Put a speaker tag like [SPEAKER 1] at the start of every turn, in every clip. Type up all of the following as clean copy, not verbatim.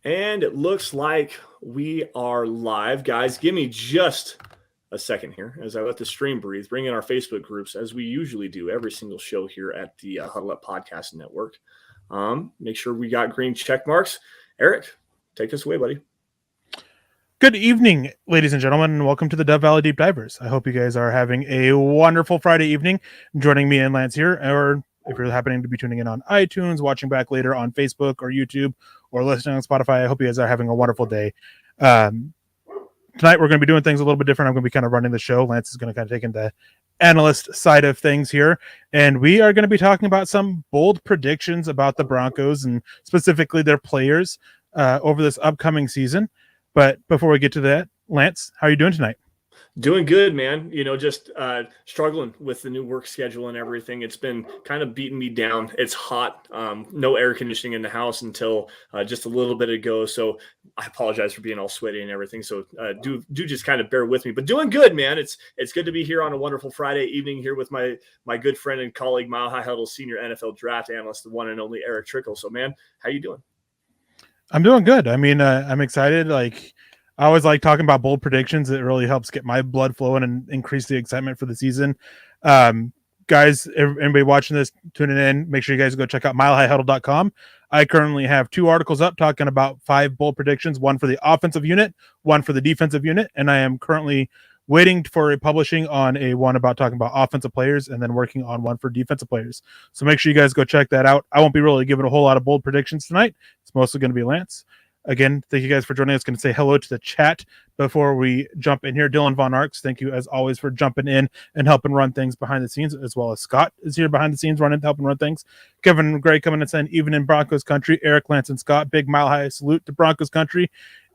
[SPEAKER 1] And it looks like we are live. Guys, give me just a second here as I let the stream breathe. Bring in our Facebook groups as we usually do every single show here at the Huddle Podcast Network. Make sure we got green check marks. Eric, take us away, buddy.
[SPEAKER 2] Good evening, ladies and gentlemen, and welcome to the Dove Valley Deep Divers. I hope you guys are having a wonderful Friday evening. Joining me and Lance here, or if you're happening to be tuning in on iTunes, watching back later on Facebook or YouTube, or listening on Spotify, I hope you guys are having a wonderful day. Tonight, we're going to be doing things a little bit different. I'm going to be kind of running the show. Lance is going to kind of take in the analyst side of things here, and we are going to be talking about some bold predictions about the Broncos and specifically their players over this upcoming season. But before we get to that, Lance, how are you doing tonight?
[SPEAKER 1] Doing good, man. Just struggling with the new work schedule and everything. It's been kind of beating me down. It's hot. No air conditioning in the house until just a little bit ago. So I apologize for being all sweaty and everything. So do just kind of bear with me. But doing good, man. It's good to be here on a wonderful Friday evening here with my good friend and colleague, Mile High Huddle senior NFL draft analyst, the one and only Erick Trickel. So, man, how you doing?
[SPEAKER 2] I'm doing good. I mean, I'm excited. Like, I always like talking about bold predictions. It really helps get my blood flowing and increase the excitement for the season. Guys, anybody watching this, tuning in, make sure you guys go check out milehighhuddle.com. I currently have 2 articles up talking about 5 bold predictions, one for the offensive unit, one for the defensive unit, and I am currently waiting for a publishing on a one about talking about offensive players and then working on one for defensive players. So make sure you guys go check that out. I won't be really giving a whole lot of bold predictions tonight. It's mostly going to be Lance. Again, thank you guys for joining us. Going to say hello to the chat before we jump in here. Dylan Von Arks, thank you as always for jumping in and helping run things behind the scenes, as well as Scott is here behind the scenes helping run things. Kevin and Gray coming and saying, even in Broncos country, Eric, Lance, and Scott, big mile high salute to Broncos country.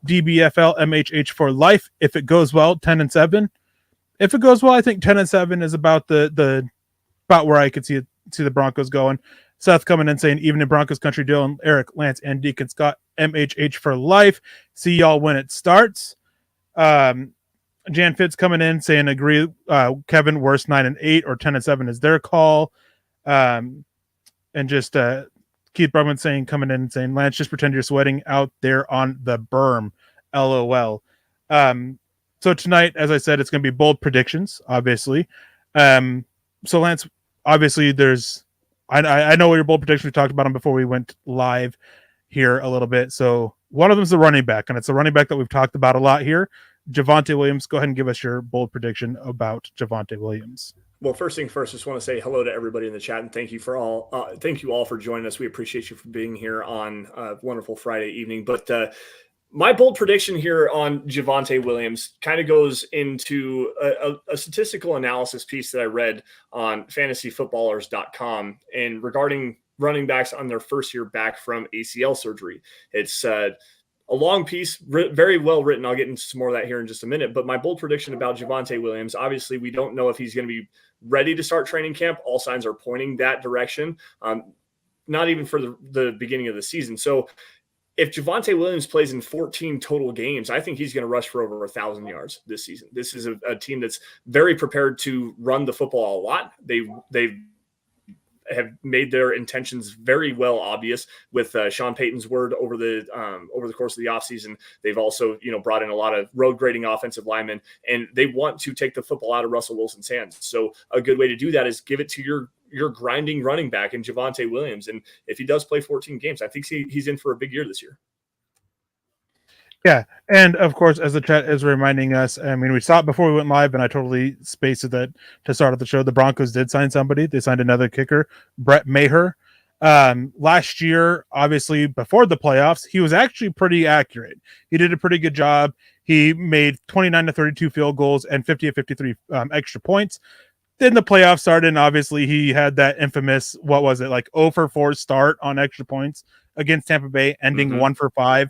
[SPEAKER 2] DBFL MHH for life. If it goes well, 10-7. If it goes well, I think 10-7 is about the about where I could see the Broncos going. Seth coming in saying, even in Broncos country, Dylan, Eric, Lance, and Deacon Scott, MHH for life. See y'all when it starts. Jan Fitz coming in saying, agree, Kevin, worst 9-8 or 10-7 is their call. And just Keith Brugman saying, coming in and saying, Lance, just pretend you're sweating out there on the berm. LOL. So tonight, as I said, it's going to be bold predictions, obviously. So Lance, obviously I know your bold predictions. We talked about them before we went live here a little bit. So one of them is the running back, and it's a running back that we've talked about a lot here. Javonte Williams, go ahead and give us your bold prediction about Javonte Williams.
[SPEAKER 1] Well, first thing first, just want to say hello to everybody in the chat, and thank you all for joining us. We appreciate you for being here on a wonderful Friday evening. But my bold prediction here on Javonte Williams kind of goes into a statistical analysis piece that I read on fantasyfootballers.com and regarding running backs on their first year back from ACL surgery. It's a long piece, very well written. I'll get into some more of that here in just a minute. But my bold prediction about Javonte Williams, obviously we don't know if he's going to be ready to start training camp. All signs are pointing that direction, not even for the beginning of the season. So if Javonte Williams plays in 14 total games, I think he's going to rush for over 1,000 yards this season. This is a team that's very prepared to run the football a lot. They've have made their intentions very well obvious with Sean Payton's word over the course of the offseason. They've also, brought in a lot of road grading offensive linemen, and they want to take the football out of Russell Wilson's hands. So a good way to do that is give it to your grinding running back in Javonte Williams. And if he does play 14 games, I think he's in for a big year this year.
[SPEAKER 2] Yeah, and of course, as the chat is reminding us, I mean, we saw it before we went live, and I totally spaced it that to start of the show. The Broncos did sign somebody. They signed another kicker, Brett Maher. Last year, obviously, before the playoffs, he was actually pretty accurate. He did a pretty good job. He made 29 to 32 field goals and 50 to 53 extra points. Then the playoffs started, and obviously he had that infamous, 0 for 4 start on extra points against Tampa Bay, ending 1 for 5.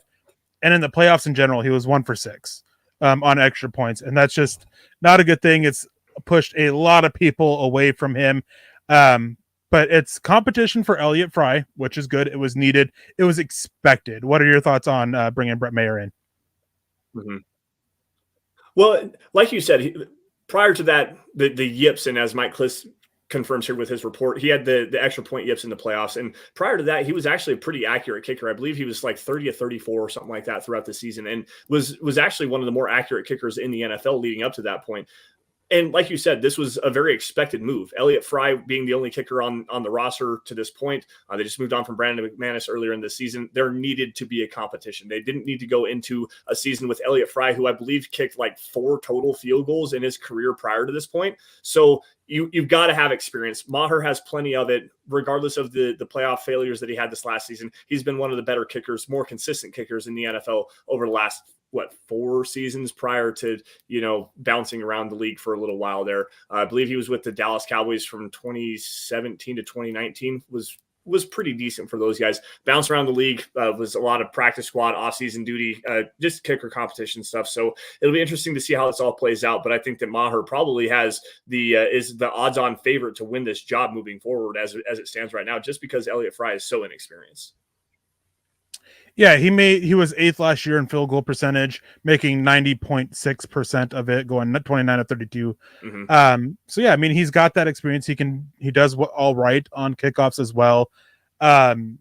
[SPEAKER 2] And in the playoffs in general, he was 1 for 6 on extra points. And that's just not a good thing. It's pushed a lot of people away from him. But it's competition for Elliott Fry, which is good. It was needed. It was expected. What are your thoughts on bringing Brett Maher in?
[SPEAKER 1] Mm-hmm. Well, like you said, prior to that, the yips, and as Mike Kliss confirms here with his report. He had the extra point yips in the playoffs. And prior to that, he was actually a pretty accurate kicker. I believe he was like 30 of 34 or something like that throughout the season, and was actually one of the more accurate kickers in the NFL leading up to that point. And like you said, this was a very expected move. Elliott Fry being the only kicker on the roster to this point. They just moved on from Brandon McManus earlier in the season. There needed to be a competition. They didn't need to go into a season with Elliott Fry, who I believe kicked like 4 total field goals in his career prior to this point. So you've got to have experience. Maher has plenty of it, regardless of the playoff failures that he had this last season. He's been one of the better kickers, more consistent kickers in the NFL over the last 4 seasons prior to, bouncing around the league for a little while there. I believe he was with the Dallas Cowboys from 2017 to 2019, was pretty decent for those guys. Bounce around the league, was a lot of practice squad, off-season duty, just kicker competition stuff. So it'll be interesting to see how this all plays out. But I think that Maher probably has is the odds-on favorite to win this job moving forward as it stands right now, just because Elliott Fry is so inexperienced.
[SPEAKER 2] Yeah, he was 8th last year in field goal percentage, making 90.6% of it, going 29 of 32.
[SPEAKER 1] Mm-hmm.
[SPEAKER 2] So yeah, I mean, he's got that experience. He does all right on kickoffs as well. It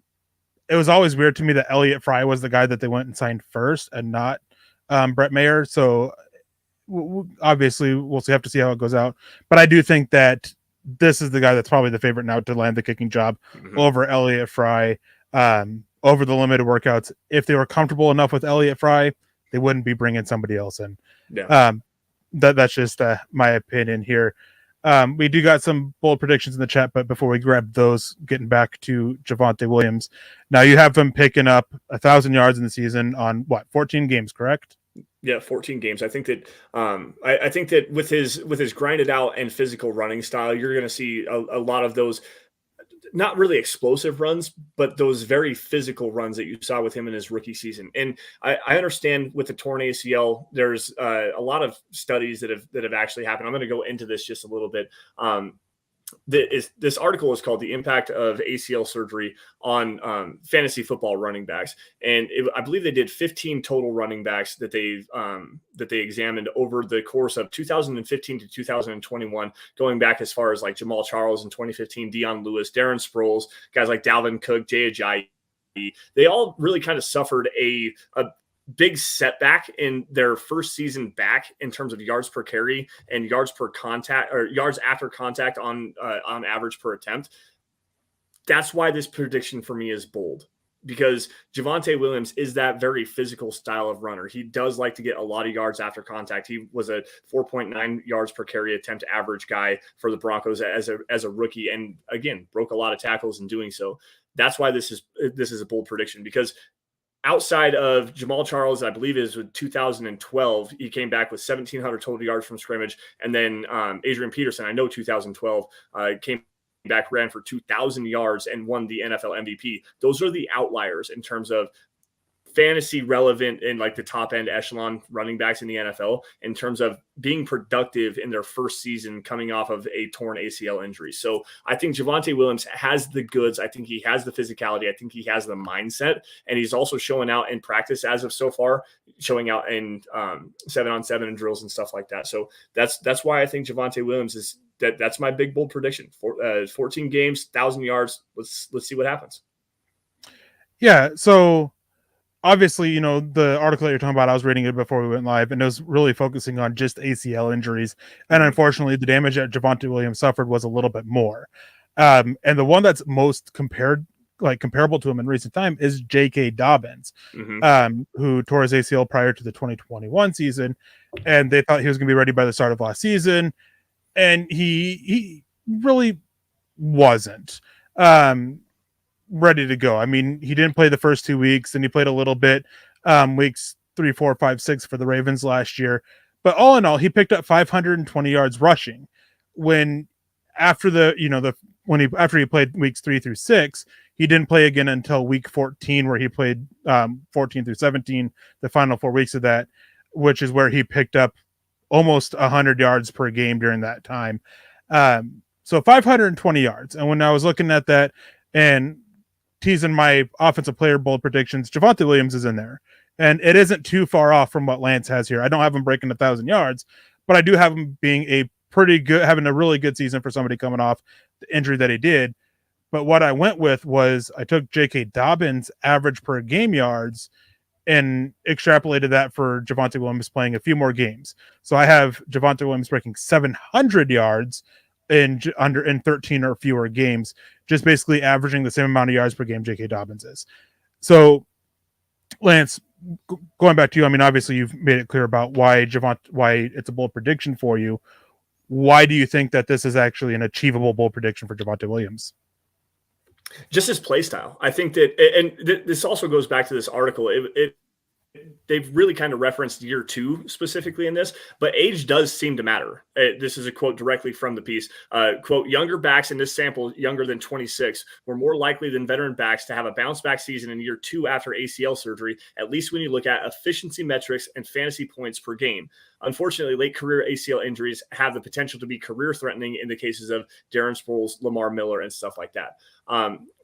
[SPEAKER 2] was always weird to me that Elliott Fry was the guy that they went and signed first and not Brett Mayer. So obviously we'll have to see how it goes out. But I do think that this is the guy that's probably the favorite now to land the kicking job over Elliott Fry. Over the limited workouts. If they were comfortable enough with Elliott Fry, they wouldn't be bringing somebody else in.
[SPEAKER 1] Yeah.
[SPEAKER 2] That's just my opinion here. We do got some bold predictions in the chat, but before we grab those, getting back to Javonte Williams. Now you have him picking up 1,000 yards in the season on 14 games, correct?
[SPEAKER 1] Yeah, 14 games. I think that I think that with his grinded out and physical running style, you're going to see a lot of those. Not really explosive runs, but those very physical runs that you saw with him in his rookie season. And I understand with the torn ACL, there's a lot of studies that have actually happened. I'm going to go into this just a little bit. This article is called "The Impact of ACL Surgery on Fantasy Football Running Backs," and I believe they did 15 total running backs that they examined over the course of 2015 to 2021, going back as far as like Jamal Charles in 2015, Dion Lewis, Darren Sproles, guys like Dalvin Cook, Jay Ajayi. They all really kind of suffered a big setback in their first season back in terms of yards per carry and yards per contact, or yards after contact on average per attempt. That's why this prediction for me is bold, because Javonte Williams is that very physical style of runner. He does like to get a lot of yards after contact. He was a 4.9 yards per carry attempt average guy for the Broncos as a rookie, and again, broke a lot of tackles in doing so. That's why this is a bold prediction, because outside of Jamal Charles, I believe is with 2012, he came back with 1,700 total yards from scrimmage. And then Adrian Peterson, I know 2012, came back, ran for 2,000 yards and won the NFL MVP. Those are the outliers in terms of fantasy relevant in like the top end echelon running backs in the NFL in terms of being productive in their first season coming off of a torn ACL injury. So I think Javonte Williams has the goods. I think he has the physicality. I think he has the mindset, and he's also showing out in practice as of so far, showing out in 7-on-7 and drills and stuff like that. So that's why I think Javonte Williams is that's my big bold prediction. 14 games, 1,000 yards. Let's see what happens.
[SPEAKER 2] Yeah. So obviously, the article that you're talking about, I was reading it before we went live, and it was really focusing on just ACL injuries. And unfortunately, the damage that Javonte Williams suffered was a little bit more. And the one that's most comparable to him in recent time is J.K. Dobbins, who tore his ACL prior to the 2021 season. And they thought he was going to be ready by the start of last season. And he really wasn't. Ready to go. I mean, he didn't play the first 2 weeks, and he played a little bit weeks 3, 4, 5, 6 for the Ravens last year. But all in all, he picked up 520 yards rushing. When after after he played weeks 3 through 6, he didn't play again until week 14, where he played 14 through 17, the final 4 weeks of that, which is where he picked up almost 100 yards per game during that time. So 520 yards. And when I was looking at that and teasing my offensive player bold predictions, Javonte Williams is in there, and it isn't too far off from what Lance has here. I don't have him breaking 1,000 yards, but I do have him being a pretty good, having a really good season for somebody coming off the injury that he did. But what I went with was I took J.K. Dobbins' average per game yards and extrapolated that for Javonte Williams playing a few more games. So I have Javonte Williams breaking 700 yards in 13 or fewer games, just basically averaging the same amount of yards per game J.K. Dobbins is. So, Lance, going back to you, I mean, obviously you've made it clear about why it's a bold prediction for you. Why do you think that this is actually an achievable bold prediction for Javonte Williams?
[SPEAKER 1] Just his play style. I think that, and this also goes back to this article. They've really kind of referenced year 2 specifically in this, but age does seem to matter. This is a quote directly from the piece. Quote, younger backs in this sample, younger than 26, were more likely than veteran backs to have a bounce back season in year 2 after ACL surgery, at least when you look at efficiency metrics and fantasy points per game. Unfortunately, late career ACL injuries have the potential to be career threatening in the cases of Darren Sproles, Lamar Miller, and stuff like that.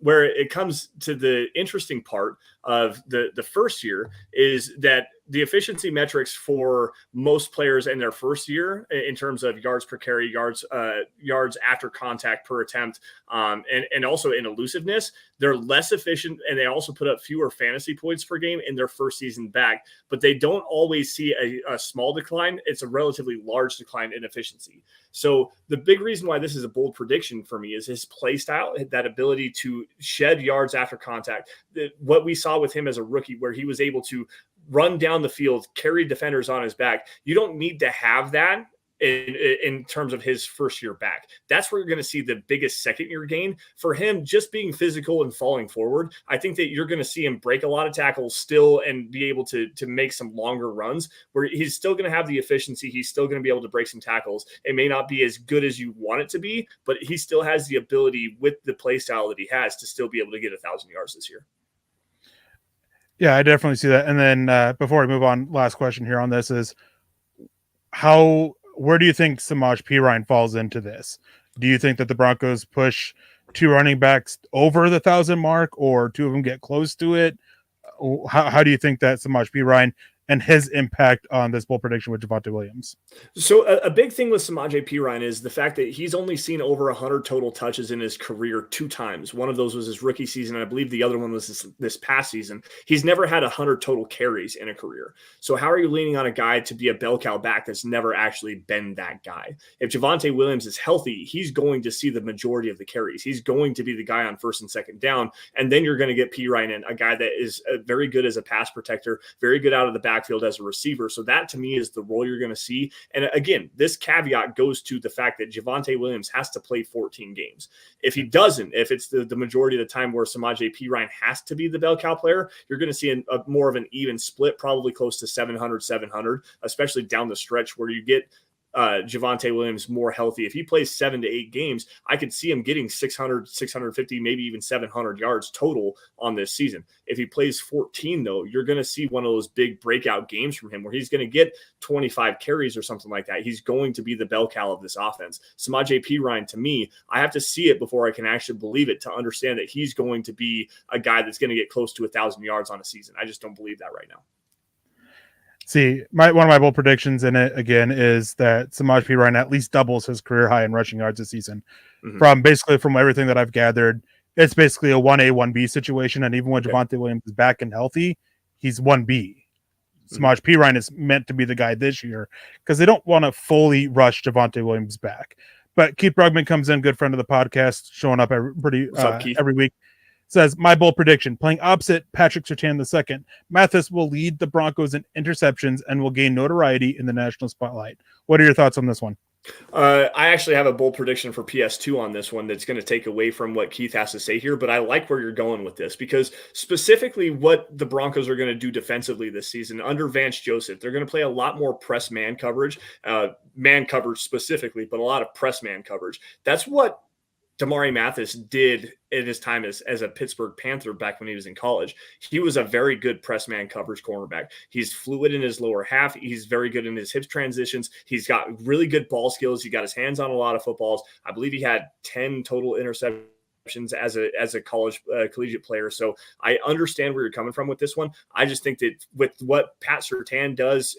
[SPEAKER 1] Where it comes to the interesting part of the first year is that the efficiency metrics for most players in their first year in terms of yards per carry, yards after contact per attempt, and also in elusiveness, they're less efficient, and they also put up fewer fantasy points per game in their first season back, but they don't always see a small decline. It's a relatively large decline in efficiency. So the big reason why this is a bold prediction for me is his play style, that ability to shed yards after contact. What we saw with him as a rookie, where he was able to run down the field, carry defenders on his back. You don't need to have that in terms of his first year back. That's where you're going to see the biggest second year gain for him, just being physical and falling forward. I think that you're going to see him break a lot of tackles still and be able to make some longer runs where he's still going to have the efficiency. He's still going to be able to break some tackles. It may not be as good as you want it to be, but he still has the ability with the play style that he has to still be able to get 1,000 yards this year.
[SPEAKER 2] Yeah, I definitely see that. And then before we move on, last question here on this is where do you think Samaje Perine falls into this? Do you think that the Broncos push 2 running backs over the 1,000 mark, or 2 of them get close to it? How do you think that Samaje Perine and his impact on this bold prediction with Javonte Williams?
[SPEAKER 1] So a big thing with Samaje Perine is the fact that he's only seen over 100 total touches in his career 2 times. One of those was his rookie season, and I believe the other one was this past season. He's never had 100 total carries in a career. So how are you leaning on a guy to be a bell cow back that's never actually been that guy? If Javonte Williams is healthy, he's going to see the majority of the carries. He's going to be the guy on first and second down, and then you're going to get Perine in, a guy that is very good as a pass protector, very good out of the backfield as a receiver. So that to me is the role you're going to see. And again, this caveat goes to the fact that Javonte Williams has to play 14 games. If he doesn't, if it's the majority of the time where Samaje Perine has to be the bell cow player, you're going to see a more of an even split, probably close to 700, especially down the stretch where you get Javonte Williams more healthy. If he plays 7 to 8 games, I could see him getting 600, 650, maybe even 700 yards total on this season. If he plays 14, though, you're going to see one of those big breakout games from him where he's going to get 25 carries or something like that. He's going to be the bell cow of this offense. Samaje Perine, to me, I have to see it before I can actually believe it to understand that he's going to be a guy that's going to get close to 1,000 yards on a season. I just don't believe that right now.
[SPEAKER 2] See, one of my bold predictions in it again is that Samaje Perine at least doubles his career high in rushing yards this season. Mm-hmm. From everything that I've gathered, it's basically a 1A, 1B situation. And even when Javonte Williams is back and healthy, he's 1B. Mm-hmm. Samaje Perine is meant to be the guy this year because they don't want to fully rush Javonte Williams back. But Keith Brugman comes in, good friend of the podcast, showing up every week. Says, my bold prediction, playing opposite Patrick Surtain II, Mathis will lead the Broncos in interceptions and will gain notoriety in the national spotlight. What are your thoughts on this one?
[SPEAKER 1] I actually have a bold prediction for PS2 on this one that's going to take away from what Keith has to say here, but I like where you're going with this because specifically what the Broncos are going to do defensively this season under Vance Joseph, they're going to play a lot more press man coverage specifically, but a lot of press man coverage. That's what Damari Mathis did in his time as a Pittsburgh Panther back when he was in college. He was a very good press man coverage cornerback. He's fluid in his lower half. He's very good in his hip transitions. He's got really good ball skills. He got his hands on a lot of footballs. I believe he had 10 total interceptions as a college collegiate player. So I understand where you're coming from with this one. I just think that with what Pat Surtain does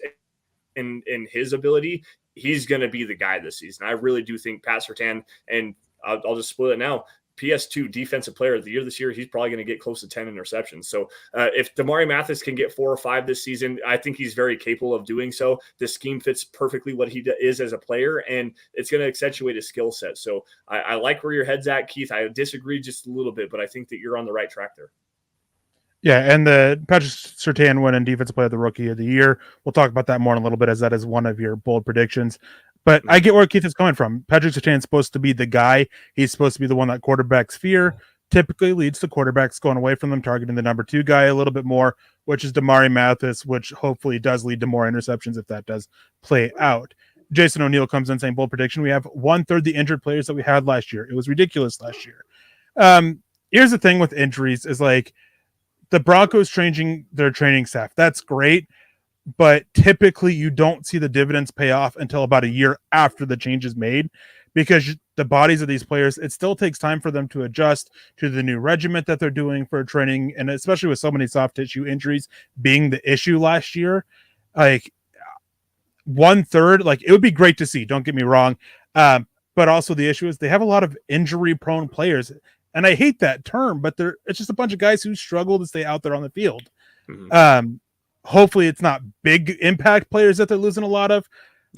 [SPEAKER 1] in his ability, he's going to be the guy this season. I really do think Pat Surtain, and I'll just spoil it now, PS2 Defensive Player of the Year this year, he's probably going to get close to 10 interceptions. So if Damari Mathis can get 4 or 5 this season, I think he's very capable of doing so. The scheme fits perfectly what he is as a player, and it's going to accentuate his skill set. So I like where your head's at, Keith. I disagree just a little bit, but I think that you're on the right track there.
[SPEAKER 2] Yeah, and the Patrick Surtain winning Defensive Player of the Rookie of the Year. We'll talk about that more in a little bit, as that is one of your bold predictions. But I get where Keith is coming from. Patrick Surtain's supposed to be the guy. He's supposed to be the one that quarterbacks fear. Typically leads to quarterbacks going away from them, targeting the number 2 guy a little bit more, which is Damari Mathis, which hopefully does lead to more interceptions if that does play out. Jason O'Neill comes in saying, bold prediction, we have 1/3 the injured players that we had last year. It was ridiculous last year. Here's the thing with injuries is like, the Broncos changing their training staff. That's great, but typically you don't see the dividends pay off until about a year after the change is made, because the bodies of these players, it still takes time for them to adjust to the new regiment that they're doing for training. And especially with so many soft tissue injuries being the issue last year, like 1/3, like it would be great to see, don't get me wrong. But also the issue is they have a lot of injury prone players. And I hate that term, but it's just a bunch of guys who struggle to stay out there on the field. Mm-hmm. Hopefully it's not big impact players that they're losing a lot of,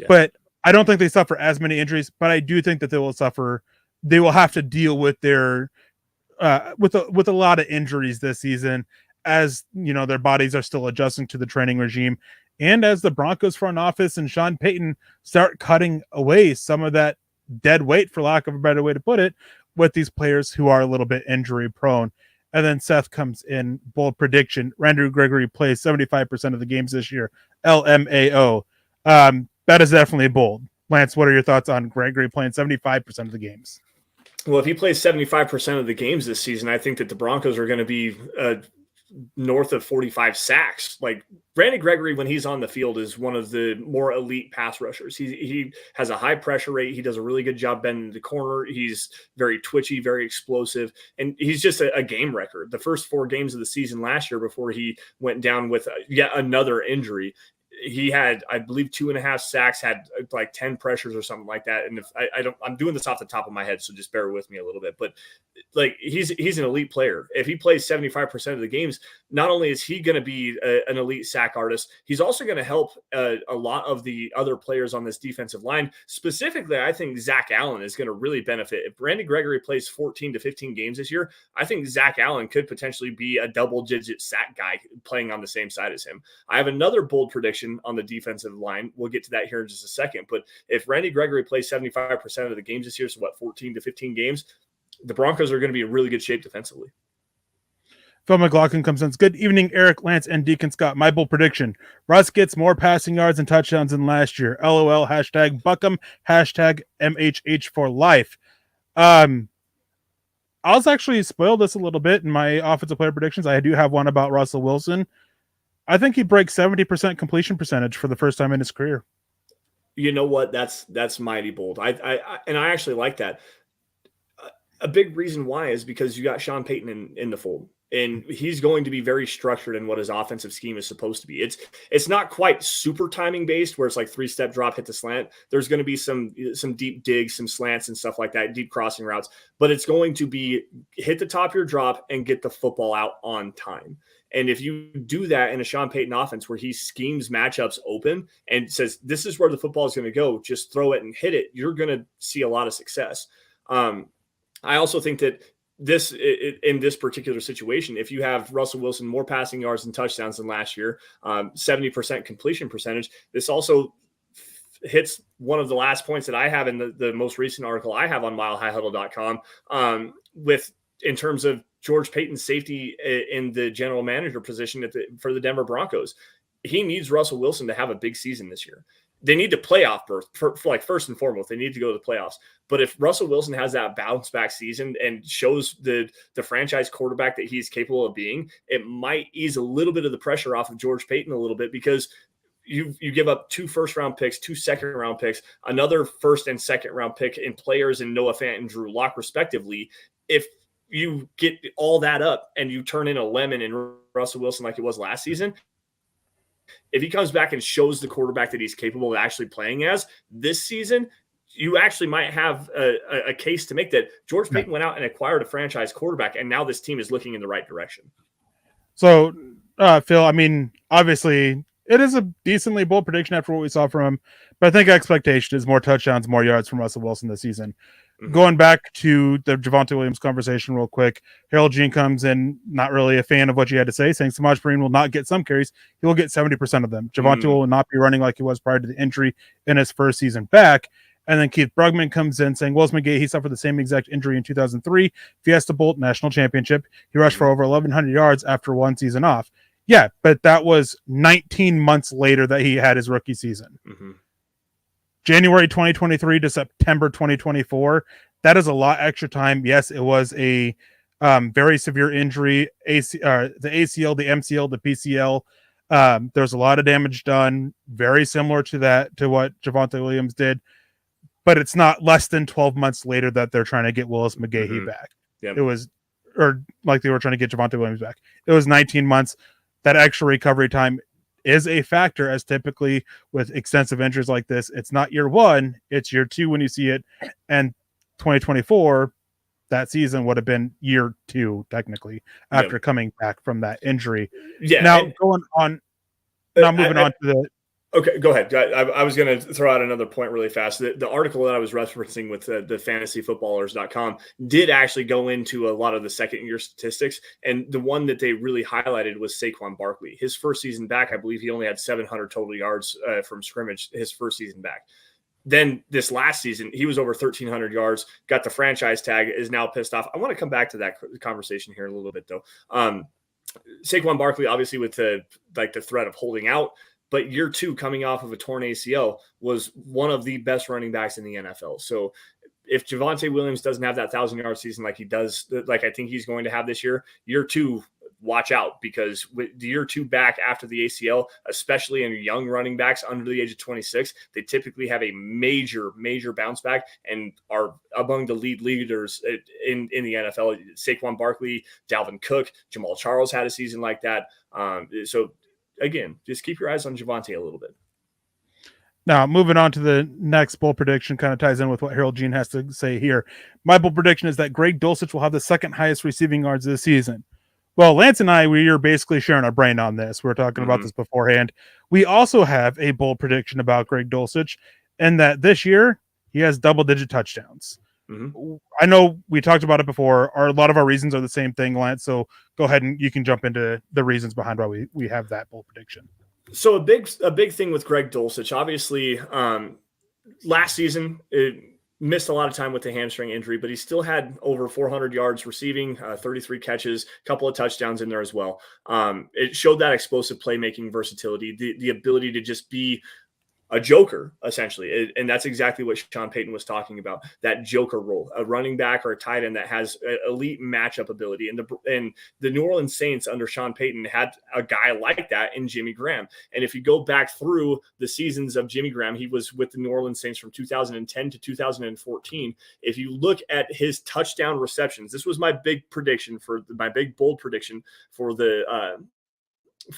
[SPEAKER 2] but I don't think they suffer as many injuries, but I do think that they will have to deal with their, with a lot of injuries this season, as you know, their bodies are still adjusting to the training regime. And as the Broncos front office and Sean Payton start cutting away some of that dead weight, for lack of a better way to put it, with these players who are a little bit injury prone. And then Seth comes in, bold prediction, Randy Gregory plays 75% of the games this year. LMAO. That is definitely bold. Lance, what are your thoughts on Gregory playing 75% of the games?
[SPEAKER 1] Well, if he plays 75% of the games this season, I think that the Broncos are going to be north of 45 sacks. Like Randy Gregory, when he's on the field, is one of the more elite pass rushers. He has a high pressure rate. He does a really good job bending the corner. He's very twitchy, very explosive, and he's just a game record. The first 4 games of the season last year, before he went down with yet another injury, he had, I believe, 2.5 sacks, had like 10 pressures or something like that. And if I'm doing this off the top of my head, so just bear with me a little bit, but like he's an elite player. If he plays 75% of the games, not only is he going to be an elite sack artist, he's also going to help a lot of the other players on this defensive line. Specifically, I think Zach Allen is going to really benefit. If Randy Gregory plays 14 to 15 games this year, I think Zach Allen could potentially be a double-digit sack guy playing on the same side as him. I have another bold prediction on the defensive line. We'll get to that here in just a second. But if Randy Gregory plays 75% of the games this year, so 14 to 15 games, the Broncos are going to be in really good shape defensively.
[SPEAKER 2] Phil McLaughlin comes in. Good evening, Eric, Lance, and Deacon Scott. My bold prediction: Russ gets more passing yards and touchdowns than last year. LOL, hashtag Buckham, hashtag MHH for life. I was actually spoiled this a little bit in my offensive player predictions. I do have one about Russell Wilson. I think he breaks 70% completion percentage for the first time in his career.
[SPEAKER 1] You know what? That's mighty bold. I actually like that. A big reason why is because you got Sean Payton in the fold, and he's going to be very structured in what his offensive scheme is supposed to be. It's not quite super timing based where it's like 3-step drop, hit the slant. There's going to be some deep digs, some slants and stuff like that, deep crossing routes, but it's going to be hit the top of your drop and get the football out on time. And if you do that in a Sean Payton offense where he schemes matchups open and says, this is where the football is going to go, just throw it and hit it, you're going to see a lot of success. I also think that in this particular situation, if you have Russell Wilson more passing yards and touchdowns than last year, 70% completion percentage, this also hits one of the last points that I have in the most recent article I have on milehighhuddle.com in terms of George Payton's safety in the general manager position for the Denver Broncos. He needs Russell Wilson to have a big season this year. They need to playoff berth for like first and foremost. They need to go to the playoffs. But if Russell Wilson has that bounce back season and shows the franchise quarterback that he's capable of being, it might ease a little bit of the pressure off of George Payton a little bit, because you give up 2 first-round picks, 2 second-round picks, another first and second-round pick in players in Noah Fant and Drew Lock, respectively. If you get all that up and you turn in a lemon and Russell Wilson like it was last season, If he comes back and shows the quarterback that he's capable of actually playing as this season, you actually might have a case to make that George Paton went out and acquired a franchise quarterback, and now this team is looking in the right direction.
[SPEAKER 2] So, Phil, I mean, obviously, it is a decently bold prediction after what we saw from him, but I think expectation is more touchdowns, more yards from Russell Wilson this season. Mm-hmm. Going back to the Javonte Williams conversation real quick, Harold Jean comes in, not really a fan of what you had to say, saying Samaj Perine will not get some carries. He will get 70% of them. Javonte will not be running like he was prior to the injury in his first season back. And then Keith Brugman comes in saying, Willis McGahee, he suffered the same exact injury in 2003, Fiesta Bowl National Championship. He rushed for over 1,100 yards after one season off. Yeah, but that was 19 months later that he had his rookie season. Mm-hmm. January 2023 to September 2024, that is a lot extra time. Yes, it was a very severe injury, the ACL, the MCL, the PCL. There's a lot of damage done, very similar to what Javonte Williams did. But it's not less than 12 months later that they're trying to get Willis McGahee back. Yep. It was, or like they were trying to get Javonte Williams back. It was 19 months. That extra recovery time is a factor, as typically with extensive injuries like this, it's not year one, it's year two when you see it. And 2024, that season would have been year two, technically, after coming back from that injury. Yeah. Now, moving on to the...
[SPEAKER 1] Okay, go ahead. I was going to throw out another point really fast. The article that I was referencing with the fantasyfootballers.com did actually go into a lot of the second-year statistics, and the one that they really highlighted was Saquon Barkley. His first season back, I believe he only had 700 total yards from scrimmage his first season back. Then this last season, he was over 1,300 yards, got the franchise tag, is now pissed off. I want to come back to that conversation here in a little bit, though. Saquon Barkley, obviously, with the threat of holding out, but year two, coming off of a torn ACL, was one of the best running backs in the NFL. So if Javonte Williams doesn't have that 1,000-yard season like he does, like I think he's going to have this year two, watch out, because with the year two back after the ACL, especially in young running backs under the age of 26, they typically have a major, major bounce back and are among the lead leaders in the NFL. Saquon Barkley, Dalvin Cook, Jamal Charles had a season like that. So again, just keep your eyes on Javonte a little bit.
[SPEAKER 2] Now, moving on to the next bold prediction, kind of ties in with what Harold Jean has to say here. My bold prediction is that Greg Dulcich will have the second highest receiving yards this season. Well, Lance and I, we are basically sharing our brain on this. We were talking about this beforehand. We also have a bold prediction about Greg Dulcich, and that this year he has double-digit touchdowns. Mm-hmm. I know we talked about it before. A lot of our reasons are the same thing, Lance. So go ahead and you can jump into the reasons behind why we have that bold prediction.
[SPEAKER 1] So a big thing with Greg Dulcich, obviously, last season it missed a lot of time with the hamstring injury, but he still had over 400 yards receiving, 33 catches, a couple of touchdowns in there as well. It showed that explosive playmaking versatility, the ability to just be a joker, essentially. And that's exactly what Sean Payton was talking about, that joker role, a running back or a tight end that has elite matchup ability. And the New Orleans Saints under Sean Payton had a guy like that in Jimmy Graham. And if you go back through the seasons of Jimmy Graham, he was with the New Orleans Saints from 2010 to 2014. If you look at his touchdown receptions, this was my big bold prediction for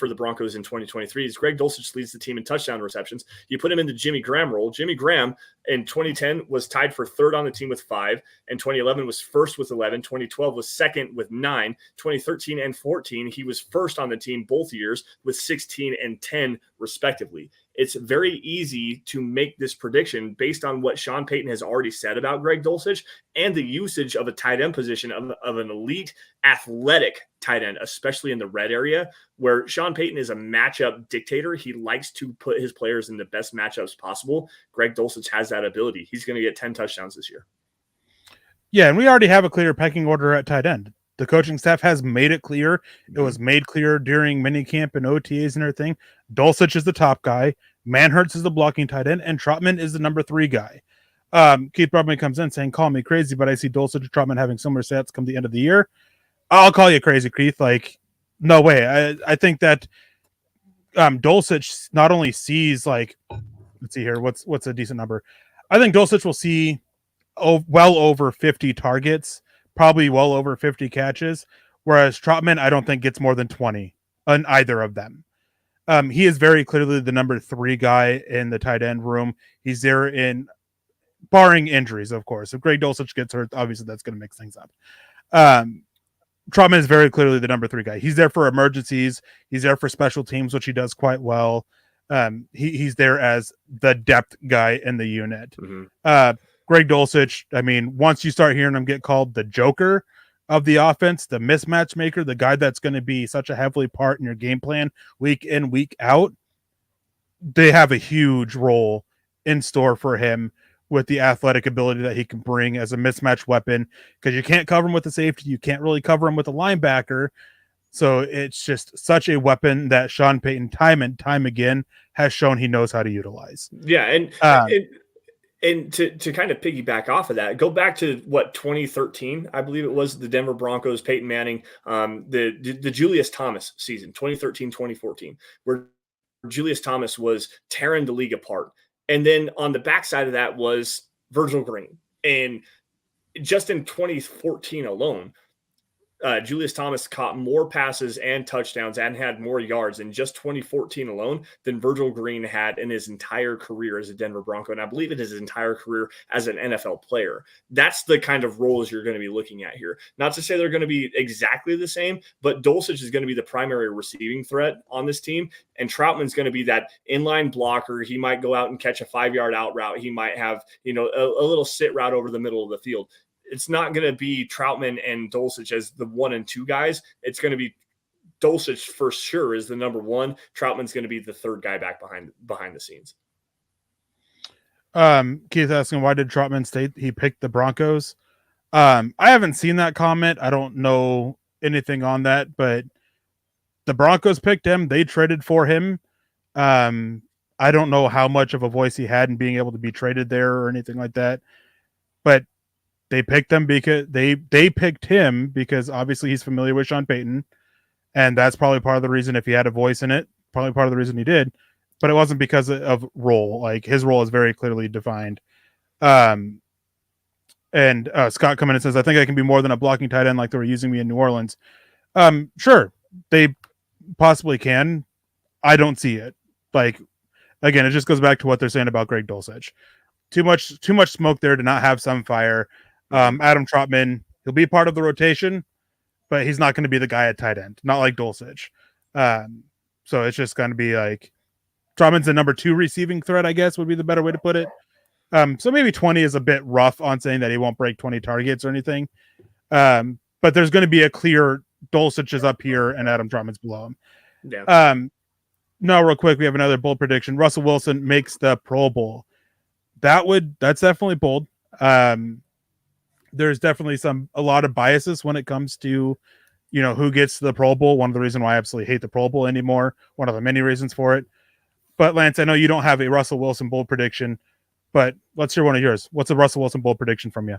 [SPEAKER 1] the Broncos in 2023 is Greg Dulcich leads the team in touchdown receptions. You put him in the Jimmy Graham role. Jimmy Graham in 2010 was tied for third on the team with 5, and 2011 was first with 11. 2012 was second with 9. 2013 and 14, he was first on the team both years with 16 and 10 respectively. It's very easy to make this prediction based on what Sean Payton has already said about Greg Dulcich and the usage of a tight end position of an elite athletic tight end, especially in the red area, where Sean Payton is a matchup dictator. He likes to put his players in the best matchups possible. Greg Dulcich has that ability. He's going to get 10 touchdowns this year.
[SPEAKER 2] Yeah, and we already have a clear pecking order at tight end. The coaching staff has made it clear. It was made clear during minicamp and OTAs and everything. Dulcich is the top guy. Manhurts is the blocking tight end, and Trotman is the number 3 guy. Keith Brugman comes in saying, call me crazy, but I see Dulcich and Trotman having similar stats come the end of the year. I'll call you crazy, Keith. Like, no way. I think that Dulcich not only sees, like, let's see here, what's a decent number? I think Dulcich will see well over 50 targets, probably well over 50 catches, whereas Trotman, I don't think gets more than 20 on either of them. He is very clearly the number 3 guy in the tight end room. He's there in barring injuries, of course. If Greg Dulcich gets hurt, obviously that's going to mix things up. Trautman is very clearly the number 3 guy. He's there for emergencies. He's there for special teams, which he does quite well. He's there as the depth guy in the unit. Mm-hmm. Greg Dulcich, I mean, once you start hearing him get called the Joker of the offense, the mismatch maker, the guy that's going to be such a heavily part in your game plan week in, week out, they have a huge role in store for him with the athletic ability that he can bring as a mismatch weapon, because you can't cover him with a safety. You can't really cover him with a linebacker. So it's just such a weapon that Sean Payton time and time again has shown he knows how to utilize.
[SPEAKER 1] Yeah. And to kind of piggyback off of that, go back to 2013, I believe it was, the Denver Broncos, Peyton Manning, the Julius Thomas season, 2013, 2014, where Julius Thomas was tearing the league apart. And then on the backside of that was Virgil Green. And just in 2014 alone, Julius Thomas caught more passes and touchdowns and had more yards in just 2014 alone than Virgil Green had in his entire career as a Denver Bronco. And I believe in his entire career as an NFL player. That's the kind of roles you're going to be looking at here. Not to say they're going to be exactly the same, but Dulcich is going to be the primary receiving threat on this team. And Trautman's going to be that inline blocker. He might go out and catch a 5-yard out route. He might have, a little sit route over the middle of the field. It's not going to be Trautman and Dulcich as the 1 and 2 guys. It's going to be Dulcich for sure is the number 1. Trautman's going to be the 3rd guy back behind the scenes.
[SPEAKER 2] Keith asking, why did Trautman state he picked the Broncos? I haven't seen that comment. I don't know anything on that, but the Broncos picked him. They traded for him. I don't know how much of a voice he had in being able to be traded there or anything like that, but they picked them because they picked him because obviously he's familiar with Sean Payton, and that's probably part of the reason. If he had a voice in it, probably part of the reason he did, but it wasn't because of role. Like, his role is very clearly defined. And Scott coming in and says, I think I can be more than a blocking tight end like they were using me in New Orleans. Sure, they possibly can. I don't see it. Like, again, it just goes back to what they're saying about Greg Dulcich. Too much smoke there to not have some fire. Adam Trautman, he'll be part of the rotation, but he's not going to be the guy at tight end, not like Dulcich. So it's just going to be like Trautman's the number 2 receiving threat, I guess would be the better way to put it. So maybe 20 is a bit rough on saying that he won't break 20 targets or anything. But there's going to be a clear Dulcich is up here and Adam Trautman's below him.
[SPEAKER 1] Yeah.
[SPEAKER 2] No, real quick, we have another bold prediction. Russell Wilson makes the Pro Bowl. That's definitely bold. There's definitely a lot of biases when it comes to, who gets the Pro Bowl. One of the reasons why I absolutely hate the Pro Bowl anymore. One of the many reasons for it. But Lance, I know you don't have a Russell Wilson bold prediction, but let's hear one of yours. What's a Russell Wilson bold prediction from you?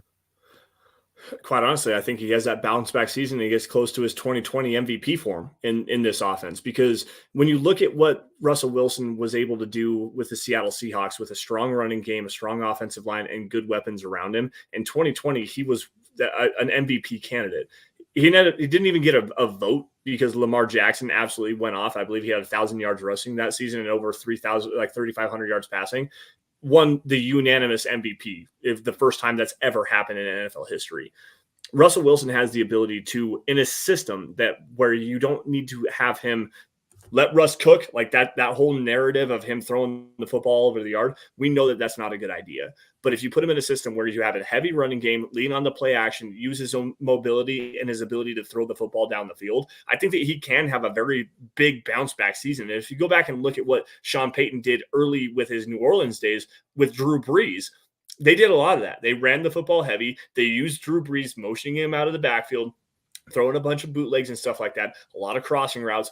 [SPEAKER 1] Quite honestly, I think he has that bounce back season and he gets close to his 2020 MVP form in this offense. Because when you look at what Russell Wilson was able to do with the Seattle Seahawks with a strong running game, a strong offensive line, and good weapons around him, in 2020, he was an MVP candidate. He didn't even get a vote because Lamar Jackson absolutely went off. I believe he had 1,000 yards rushing that season and over 3,500 yards passing. Won the unanimous MVP, if the first time that's ever happened in NFL history. Russell Wilson has the ability to, in a system where you don't need to have him let Russ cook, like that whole narrative of him throwing the football over the yard, we know that that's not a good idea. But if you put him in a system where you have a heavy running game, lean on the play action, use his own mobility and his ability to throw the football down the field, I think that he can have a very big bounce back season. And if you go back and look at what Sean Payton did early with his New Orleans days with Drew Brees, they did a lot of that. They ran the football heavy. They used Drew Brees, motioning him out of the backfield, throwing a bunch of bootlegs and stuff like that, a lot of crossing routes.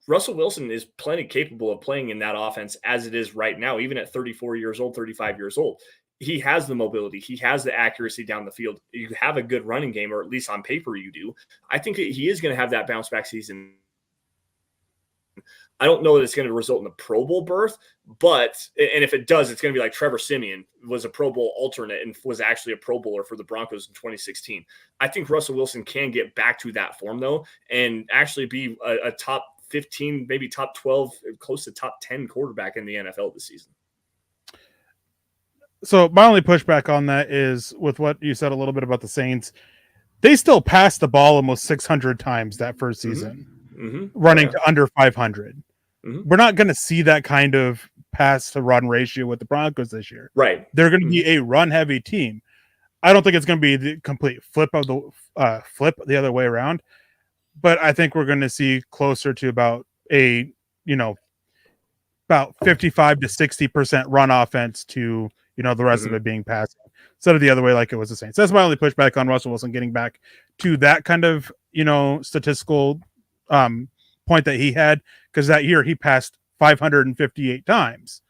[SPEAKER 1] Russell Wilson is plenty capable of playing in that offense as it is right now, even at 34 years old, 35 years old. He has the mobility. He has the accuracy down the field. You have a good running game, or at least on paper you do. I think that he is going to have that bounce back season. I don't know that it's going to result in a Pro Bowl berth, and if it does, it's going to be like Trevor Siemian was a Pro Bowl alternate and was actually a Pro Bowler for the Broncos in 2016. I think Russell Wilson can get back to that form, though, and actually be a top 15, maybe top 12, close to top 10 quarterback in the NFL this season.
[SPEAKER 2] So my only pushback on that is with what you said a little bit about the Saints. They still passed the ball almost 600 times that first season, running to under 500. We're not going to see that kind of pass to run ratio with the Broncos this year.
[SPEAKER 1] Right.
[SPEAKER 2] They're going to be a run heavy team. I don't think it's going to be the complete flip the other way around, but I think we're going to see closer to about about 55 to 60% run offense to, the rest of it being passing instead of the other way like it was the Saints. That's my only pushback on Russell Wilson getting back to that kind of, statistical point that he had, because that year he passed 558 times.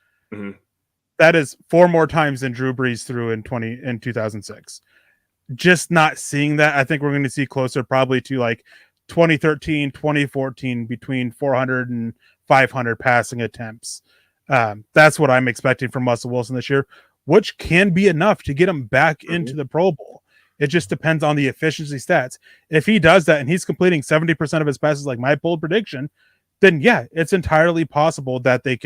[SPEAKER 2] That is 4 more times than Drew Brees threw in 2006. Just not seeing that. I think we're going to see closer probably to like 2013, 2014, between 400 and 500 passing attempts. That's what I'm expecting from Russell Wilson this year, which can be enough to get him back into the Pro Bowl. It just depends on the efficiency stats. If he does that and he's completing 70% of his passes, like my bold prediction, then yeah, it's entirely possible that he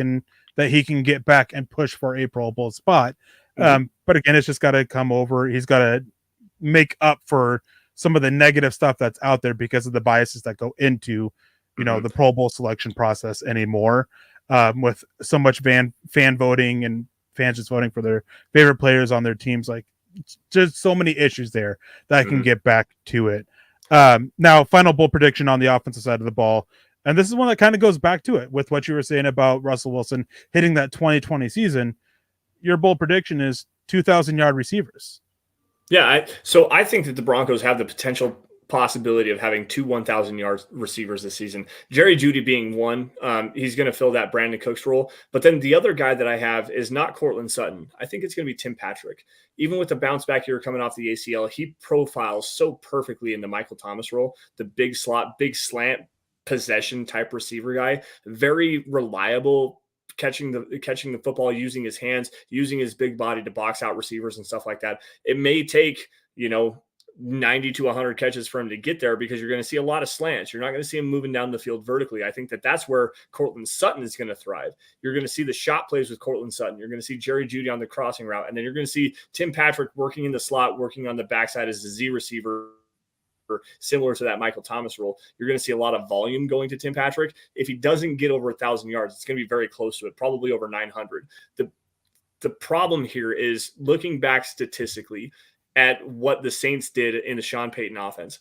[SPEAKER 2] can get back and push for a Pro Bowl spot. But again, it's just got to come over. He's got to make up for some of the negative stuff that's out there because of the biases that go into, the Pro Bowl selection process anymore, with so much fan voting and fans just voting for their favorite players on their teams. Like, just so many issues there that I can get back to it. Now, final bold prediction on the offensive side of the ball. And this is one that kind of goes back to it with what you were saying about Russell Wilson hitting that 2020 season. Your bold prediction is 2,000-yard receivers.
[SPEAKER 1] Yeah, so I think that the Broncos have the potential possibility of having 2 1,000-yard receivers this season. Jerry Jeudy being one. He's going to fill that Brandon Cooks role. But then the other guy that I have is not Cortland Sutton. I think it's going to be Tim Patrick. Even with the bounce back here coming off the ACL, he profiles so perfectly in the Michael Thomas role, the big slot, big slant possession type receiver guy. Very reliable, catching the football, using his hands, using his big body to box out receivers and stuff like that. It may take, 90 to 100 catches for him to get there, because you're going to see a lot of slants. You're not going to see him moving down the field vertically. I think that that's where Cortland Sutton is going to thrive. You're going to see the shot plays with Cortland Sutton. You're going to see Jerry Jeudy on the crossing route. And then you're going to see Tim Patrick working in the slot, working on the backside as a Z receiver, similar to that Michael Thomas role. You're going to see a lot of volume going to Tim Patrick. If he doesn't get over 1,000 yards, it's going to be very close to it, probably over 900. The problem here is looking back statistically at what the Saints did in the Sean Payton offense.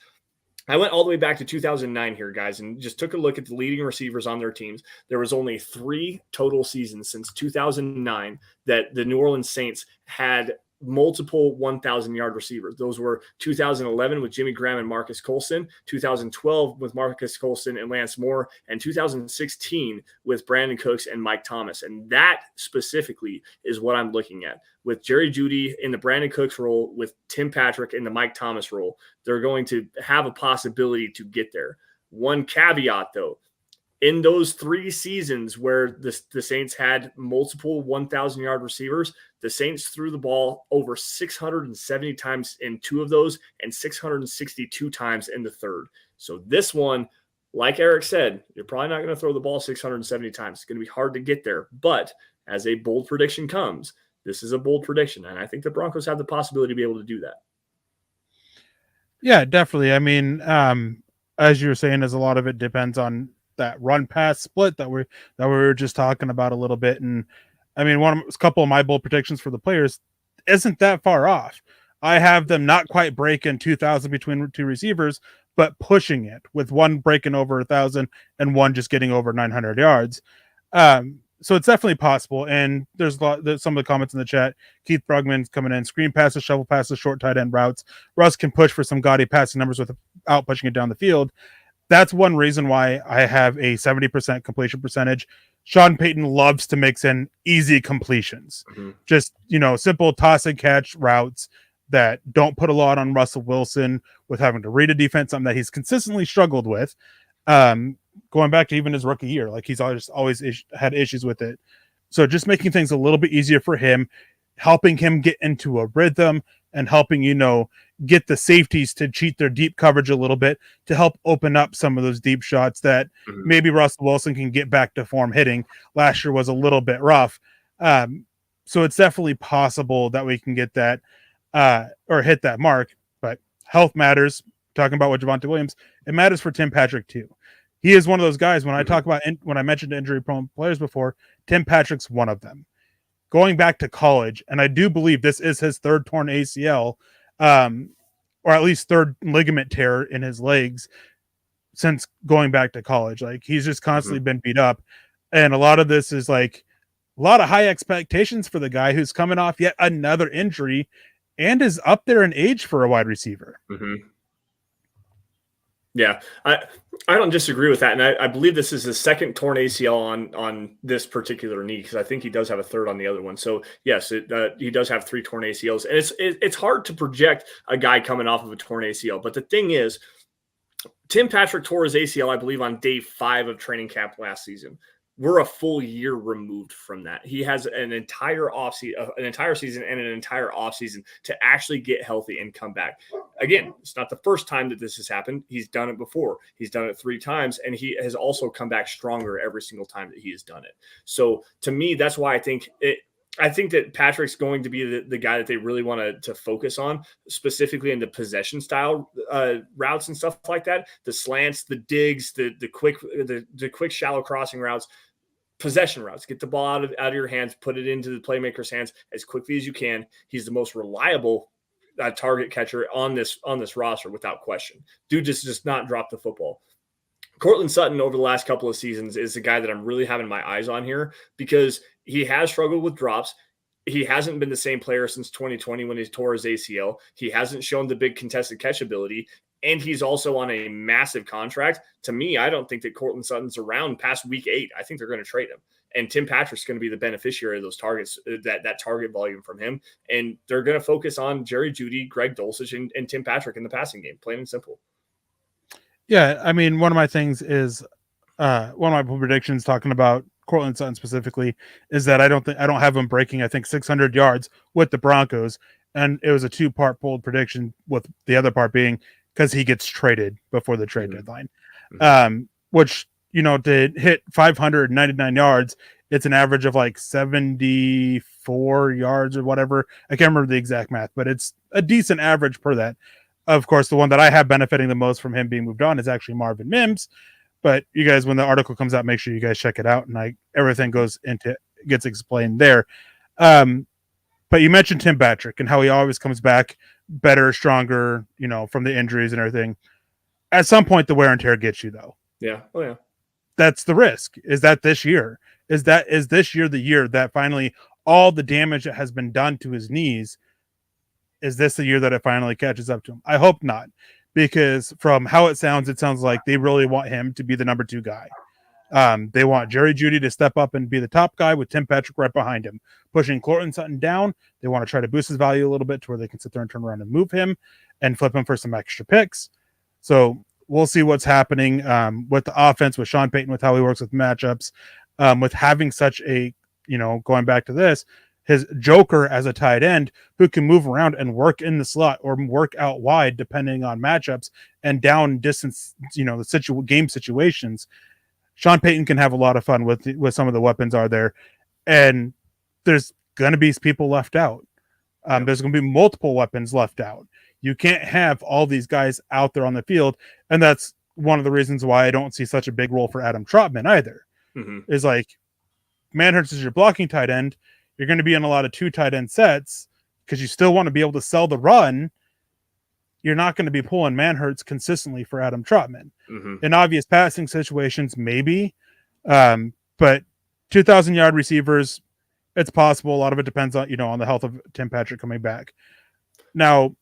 [SPEAKER 1] I went all the way back to 2009 here, guys, and just took a look at the leading receivers on their teams. There was only 3 total seasons since 2009 that the New Orleans Saints had multiple 1,000-yard receivers. Those were 2011 with Jimmy Graham and Marcus Colston, 2012 with Marcus Colston and Lance Moore, and 2016 with Brandon Cooks and Mike Thomas. And that specifically is what I'm looking at. With Jerry Jeudy in the Brandon Cooks role, with Tim Patrick in the Mike Thomas role, they're going to have a possibility to get there. One caveat, though, in those 3 seasons where the Saints had multiple 1,000-yard receivers, the Saints threw the ball over 670 times in 2 of those and 662 times in the third. So this one, like Eric said, you're probably not going to throw the ball 670 times. It's going to be hard to get there. But as a bold prediction comes, this is a bold prediction, and I think the Broncos have the possibility to be able to do that.
[SPEAKER 2] Yeah, definitely. I mean, as you were saying, as a lot of it depends on that run pass split that we were just talking about a little bit. And I mean, a couple of my bold predictions for the players isn't that far off. I have them not quite breaking 2,000 between 2 receivers, but pushing it, with one breaking over 1,000 and one just getting over 900 yards. So it's definitely possible. And there's some of the comments in the chat. Keith Brugman's coming in: screen passes, shovel passes, short tight end routes. Russ can push for some gaudy passing numbers without pushing it down the field. That's one reason why I have a 70% completion percentage. Sean Payton loves to mix in easy completions. Just, simple toss and catch routes that don't put a lot on Russell Wilson with having to read a defense, something that he's consistently struggled with. Going back to even his rookie year, like he's always had issues with it. So just making things a little bit easier for him, helping him get into a rhythm, and helping, get the safeties to cheat their deep coverage a little bit to help open up some of those deep shots that maybe Russell Wilson can get back to form hitting. Last year was a little bit rough. So it's definitely possible that we can get that or hit that mark, but health matters. Talking about what Javonte Williams, it matters for Tim Patrick too. He is one of those guys when I talk about, when I mentioned injury prone players before, Tim Patrick's one of them. Going back to college, and I do believe this is his third torn ACL, or at least third ligament tear in his legs since going back to college. Like, he's just constantly been beat up. And a lot of this is like a lot of high expectations for the guy who's coming off yet another injury and is up there in age for a wide receiver.
[SPEAKER 1] Yeah, I don't disagree with that, and I believe this is his second torn ACL on this particular knee, because I think he does have a third on the other one. So yes, he does have 3 torn ACLs, and it's hard to project a guy coming off of a torn ACL. But the thing is, Tim Patrick tore his ACL, I believe, on day 5 of training camp last season. We're a full year removed from that. He has an entire season and an entire offseason to actually get healthy and come back. Again, it's not the first time that this has happened. He's done it before. He's done it 3 times, and he has also come back stronger every single time that he has done it. So to me, that's why I think that Patrick's going to be the guy that they really want to focus on, specifically in the possession style routes and stuff like that. The slants, the digs, the quick shallow crossing routes, possession routes. Get the ball out of your hands, put it into the playmaker's hands as quickly as you can. He's the most reliable target catcher on this roster without question. Dude just does not drop the football. Courtland Sutton over the last couple of seasons is the guy that I'm really having my eyes on here, because he has struggled with drops. He hasn't been the same player since 2020 when he tore his ACL. He hasn't shown the big contested catch ability, and he's also on a massive contract. To me, I don't think that Courtland Sutton's around past week 8. I think they're going to trade him. And Tim Patrick's going to be the beneficiary of those targets, that target volume from him. And they're going to focus on Jerry Jeudy, Greg Dulcich, and Tim Patrick in the passing game, plain and simple.
[SPEAKER 2] Yeah, I mean, one of my things is one of my predictions talking about Courtland Sutton specifically is that I don't have him breaking, I think, 600 yards with the Broncos. And it was a 2-part bold prediction, with the other part being because he gets traded before the trade deadline. Which, to hit 599 yards, it's an average of like 74 yards or whatever. I can't remember the exact math, but it's a decent average per that. Of course, the one that I have benefiting the most from him being moved on is actually Marvin Mims. But you guys, when the article comes out, make sure you guys check it out, and everything gets explained there. But you mentioned Tim Patrick and how he always comes back better, stronger, from the injuries and everything. At some point, the wear and tear gets you, though.
[SPEAKER 1] Yeah. Oh, yeah.
[SPEAKER 2] That's the risk. Is that this year? Is this year the year that finally all the damage that has been done to his knees, is this the year that it finally catches up to him? I hope not, because from how it sounds like they really want him to be the number 2 guy. They want Jerry Jeudy to step up and be the top guy with Tim Patrick right behind him, pushing Courtland Sutton down. They want to try to boost his value a little bit to where they can sit there and turn around and move him and flip him for some extra picks. So we'll see what's happening with the offense, with Sean Payton, with how he works with matchups, with having such a, going back to this, his joker as a tight end who can move around and work in the slot or work out wide depending on matchups and down distance, the game situations. Sean Payton can have a lot of fun with some of the weapons are there, and there's going to be people left out. There's going to be multiple weapons left out. You can't have all these guys out there on the field, and that's one of the reasons why I don't see such a big role for Adam Trotman either. Is like, Manhurts is your blocking tight end. You're going to be in a lot of 2 tight end sets because you still want to be able to sell the run. You're not going to be pulling Manhurts consistently for Adam Trotman. In obvious passing situations, maybe. But 2,000-yard receivers, it's possible. A lot of it depends on, on the health of Tim Patrick coming back. Now,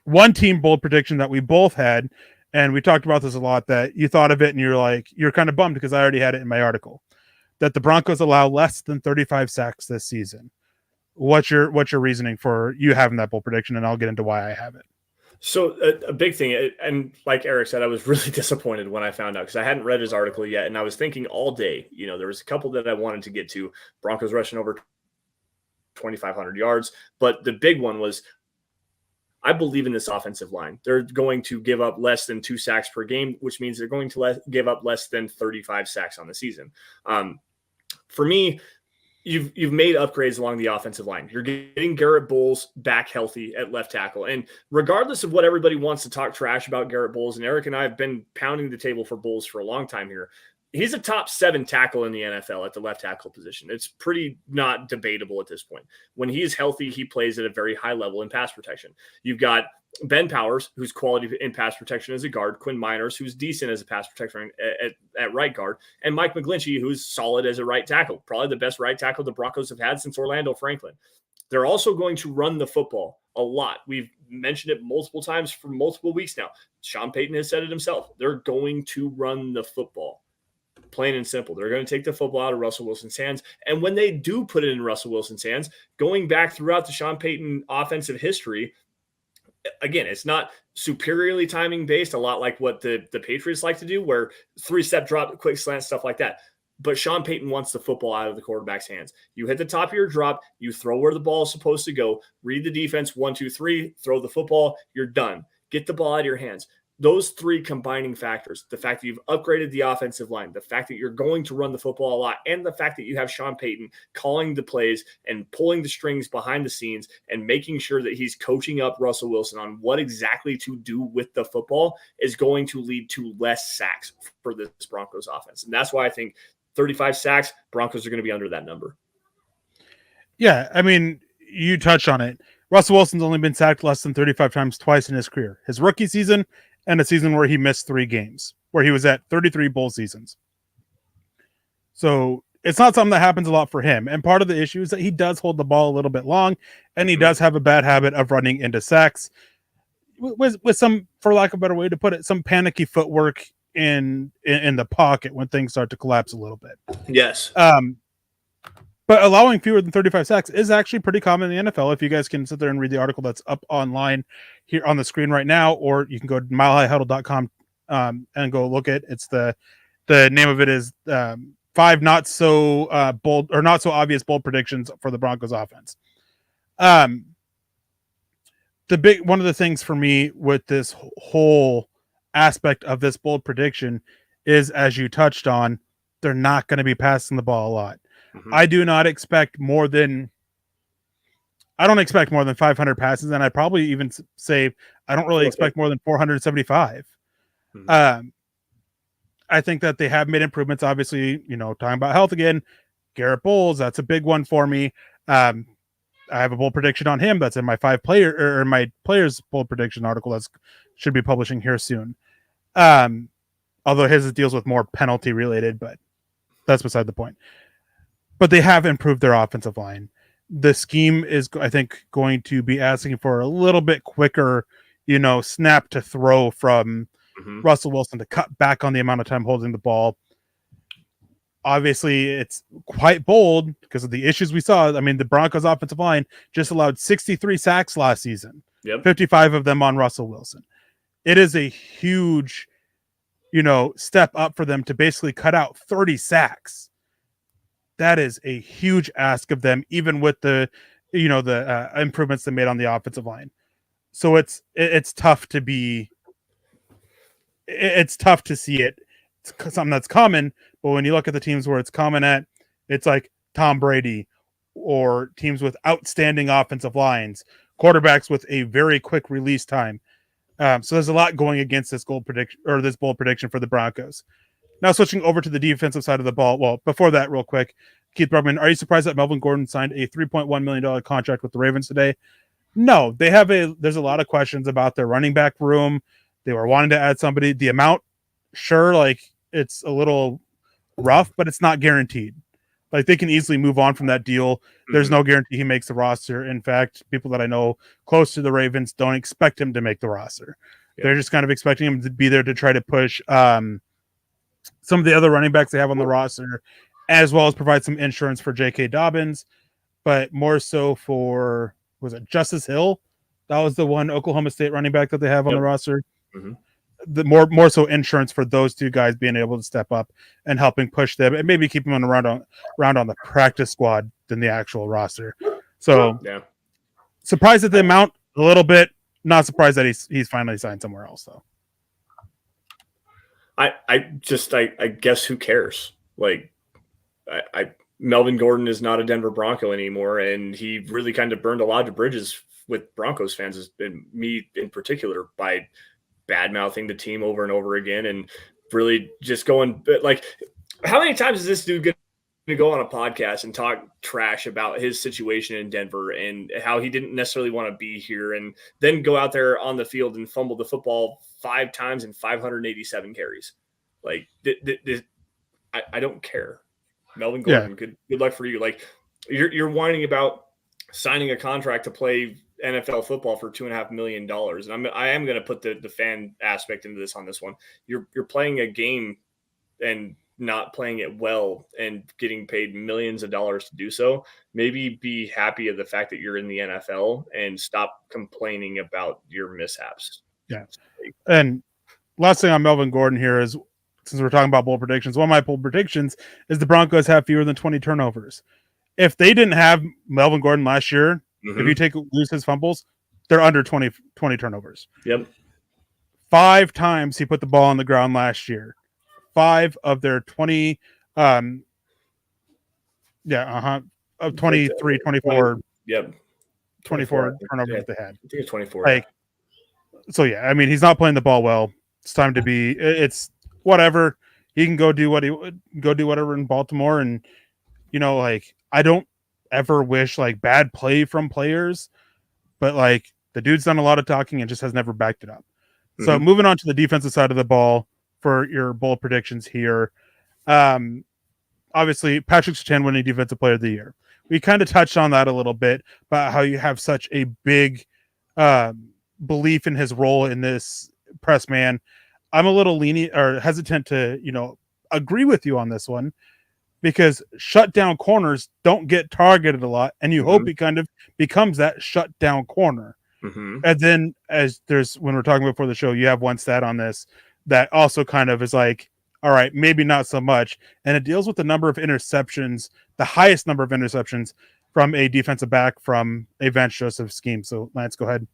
[SPEAKER 2] one team bold prediction that we both had, and we talked about this a lot, that you thought of it and you're kind of bummed because I already had it in my article, that the Broncos allow less than 35 sacks this season. What's your reasoning for you having that bold prediction? And I'll get into why I have it.
[SPEAKER 1] So a big thing, and like Eric said, I was really disappointed when I found out because I hadn't read his article yet, and I was thinking all day. There was a couple that I wanted to get to. Broncos rushing over 2,500 yards, but the big one was I believe in this offensive line. They're going to give up less than 2 sacks per game, which means they're going to give up less than 35 sacks on the season. For me, you've made upgrades along the offensive line. You're getting Garrett Bowles back healthy at left tackle. And regardless of what everybody wants to talk trash about Garrett Bowles, and Eric and I have been pounding the table for Bowles for a long time here, he's a top 7 tackle in the NFL at the left tackle position. It's pretty not debatable at this point. When he's healthy, he plays at a very high level in pass protection. You've got Ben Powers, who's quality in pass protection as a guard, Quinn Miners, who's decent as a pass protector at right guard, and Mike McGlinchey, who's solid as a right tackle, probably the best right tackle the Broncos have had since Orlando Franklin. They're also going to run the football a lot. We've mentioned it multiple times for multiple weeks now. Sean Payton has said it himself. They're going to run the football. Plain and simple. They're going to take the football out of Russell Wilson's hands. And when they do put it in Russell Wilson's hands, going back throughout the Sean Payton offensive history, again, it's not superiorly timing based, a lot like what the Patriots like to do, where 3-step drop, quick slant, stuff like that. But Sean Payton wants the football out of the quarterback's hands. You hit the top of your drop, you throw where the ball is supposed to go, read the defense, 1, 2, 3, throw the football, you're done. Get the ball out of your hands. Those 3 combining factors, the fact that you've upgraded the offensive line, the fact that you're going to run the football a lot, and the fact that you have Sean Payton calling the plays and pulling the strings behind the scenes and making sure that he's coaching up Russell Wilson on what exactly to do with the football, is going to lead to less sacks for this Broncos offense. And that's why I think 35 sacks, Broncos are going to be under that number.
[SPEAKER 2] Yeah, I mean, you touched on it. Russell Wilson's only been sacked less than 35 times twice in his career. His rookie season and a season where he missed 3 games, where he was at 33 bowl seasons. So it's not something that happens a lot for him. And part of the issue is that he does hold the ball a little bit long, and he does have a bad habit of running into sacks with some, for lack of a better way to put it, some panicky footwork in the pocket when things start to collapse a little bit.
[SPEAKER 1] Yes.
[SPEAKER 2] But allowing fewer than 35 sacks is actually pretty common in the NFL. If you guys can sit there and read the article that's up online here on the screen right now, or you can go to milehighhuddle.com and go look at it. It's the name of it is 5 not so bold or not so obvious bold predictions for the Broncos offense. One of the things for me with this whole aspect of this bold prediction is, as you touched on, they're not going to be passing the ball a lot. I do not expect more than 500 passes, and I'd probably even say I don't really expect more than 475. I think that they have made improvements. Obviously, talking about health again, Garrett Bowles, that's a big one for me. I have a bold prediction on him that's in my my players bold prediction article that should be publishing here soon. Although his deals with more penalty related, but that's beside the point. But they have improved their offensive line. The scheme is, I think, going to be asking for a little bit quicker, snap to throw from Russell Wilson to cut back on the amount of time holding the ball. Obviously, it's quite bold because of the issues we saw. I mean, the Broncos offensive line just allowed 63 sacks last season, 55 of them on Russell Wilson. It is a huge, step up for them to basically cut out 30 sacks. That is a huge ask of them, even with the improvements they made on the offensive line. So it's tough to see it. It's something that's common, but when you look at the teams where it's common at, it's like Tom Brady or teams with outstanding offensive lines, quarterbacks with a very quick release time. So there's a lot going against this bold prediction for the Broncos. Now switching over to the defensive side of the ball. Well, before that, real quick, Keith Brugman, are you surprised that Melvin Gordon signed a $3.1 million contract with the Ravens today? No, there's a lot of questions about their running back room. They were wanting to add somebody. The amount, sure, it's a little rough, but it's not guaranteed. They can easily move on from that deal. There's no guarantee he makes the roster. In fact, people that I know close to the Ravens don't expect him to make the roster. They're just kind of expecting him to be there to try to push some of the other running backs they have on the roster, as well as provide some insurance for J.K. Dobbins, but more so for, was it Justice Hill? That was the one Oklahoma State running back that they have on the roster. The more so insurance for those two guys being able to step up and helping push them and maybe keep them around on the practice squad than the actual roster. So surprised at the amount a little bit. Not surprised that he's finally signed somewhere else though.
[SPEAKER 1] I guess who cares? Like Melvin Gordon is not a Denver Bronco anymore, and he really kind of burned a lot of bridges with Broncos fans, and me in particular, by bad mouthing the team over and over again, and really just going like, how many times is this dude going to go on a podcast and talk trash about his situation in Denver and how he didn't necessarily want to be here, and then go out there on the field and fumble the football 5 times and 587 carries? Like, I don't care. Melvin Gordon, good luck for you. Like, you're whining about signing a contract to play NFL football for $2.5 million, and I am going to put the fan aspect into this on this one. You're playing a game and not playing it well and getting paid millions of dollars to do so. Maybe be happy of the fact that you're in the NFL and stop complaining about your mishaps.
[SPEAKER 2] Yeah. And last thing on Melvin Gordon here is, since we're talking about bold predictions, one of my bold predictions is the Broncos have fewer than 20 turnovers. If they didn't have Melvin Gordon last year, if you lose his fumbles, they're under 20 turnovers.
[SPEAKER 1] Yep.
[SPEAKER 2] 5 times he put the ball on the ground last year. 5 of their 20, of 23, 24.
[SPEAKER 1] Yep.
[SPEAKER 2] 24 turnovers they had.
[SPEAKER 1] I think it's 24.
[SPEAKER 2] Like, so yeah, I mean, he's not playing the ball well. It's time to be. It's whatever. He can go do whatever in Baltimore, and like, I don't ever wish like bad play from players, but like the dude's done a lot of talking and just has never backed it up. So moving on to the defensive side of the ball for your bold predictions here. Obviously, Patrick Surtain winning Defensive Player of the Year. We kind of touched on that a little bit about how you have such a big belief in his role in this press man. I'm a little lenient or hesitant to, agree with you on this one, because shutdown corners don't get targeted a lot, and you hope he kind of becomes that shutdown corner. And then, when we're talking before the show, you have one stat on this that also kind of is like, all right, maybe not so much. And it deals with the number of interceptions, the highest number of interceptions from a defensive back from a Vance Joseph scheme. So Lance, go ahead.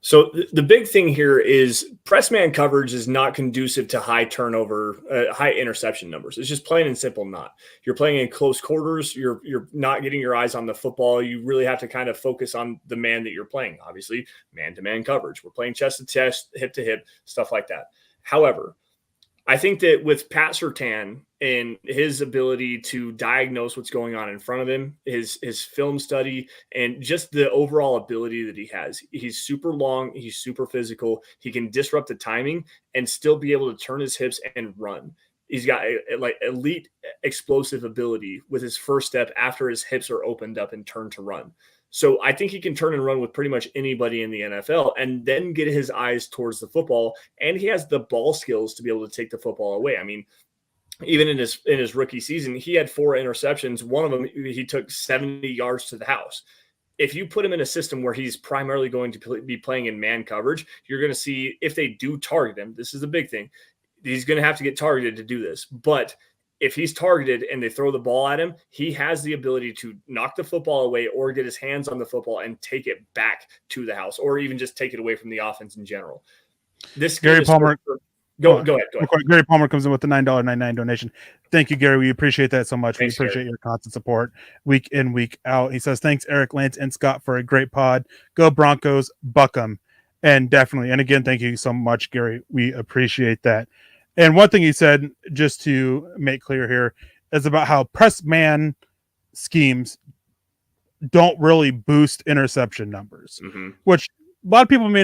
[SPEAKER 1] So the big thing here is press man coverage is not conducive to high turnover, high interception numbers. It's just plain and simple not. You're playing in close quarters. You're not getting your eyes on the football. You really have to kind of focus on the man that you're playing. Obviously, man-to-man coverage. We're playing chest to chest, hip to hip, stuff like that. However, I think that with Pat Surtain and his ability to diagnose what's going on in front of him, his film study, and just the overall ability that he has, he's super long, he's super physical, he can disrupt the timing and still be able to turn his hips and run. He's got like elite explosive ability with his first step after his hips are opened up and turned to run. So I think he can turn and run with pretty much anybody in the NFL and then get his eyes towards the football. And he has the ball skills to be able to take the football away. I mean, even in his rookie season, he had 4 interceptions. One of them, he took 70 yards to the house. If you put him in a system where he's primarily going to be playing in man coverage, you're going to see, if they do target him, this is a big thing, he's going to have to get targeted to do this. But if he's targeted and they throw the ball at him, he has the ability to knock the football away or get his hands on the football and take it back to the house, or even just take it away from the offense in general. This
[SPEAKER 2] Gary Palmer.
[SPEAKER 1] Go ahead.
[SPEAKER 2] Gary Palmer comes in with the $9.99 donation. Thank you, Gary. We appreciate that so much.
[SPEAKER 1] Thanks,
[SPEAKER 2] we appreciate
[SPEAKER 1] Gary.
[SPEAKER 2] your constant support week in, week out. He says, thanks, Eric, Lance, and Scott, for a great pod. Go Broncos, buck 'em. And definitely, and again, thank you so much, Gary. We appreciate that. And one thing he said, just to make clear here, is about how press man schemes don't really boost interception numbers, which a lot of people may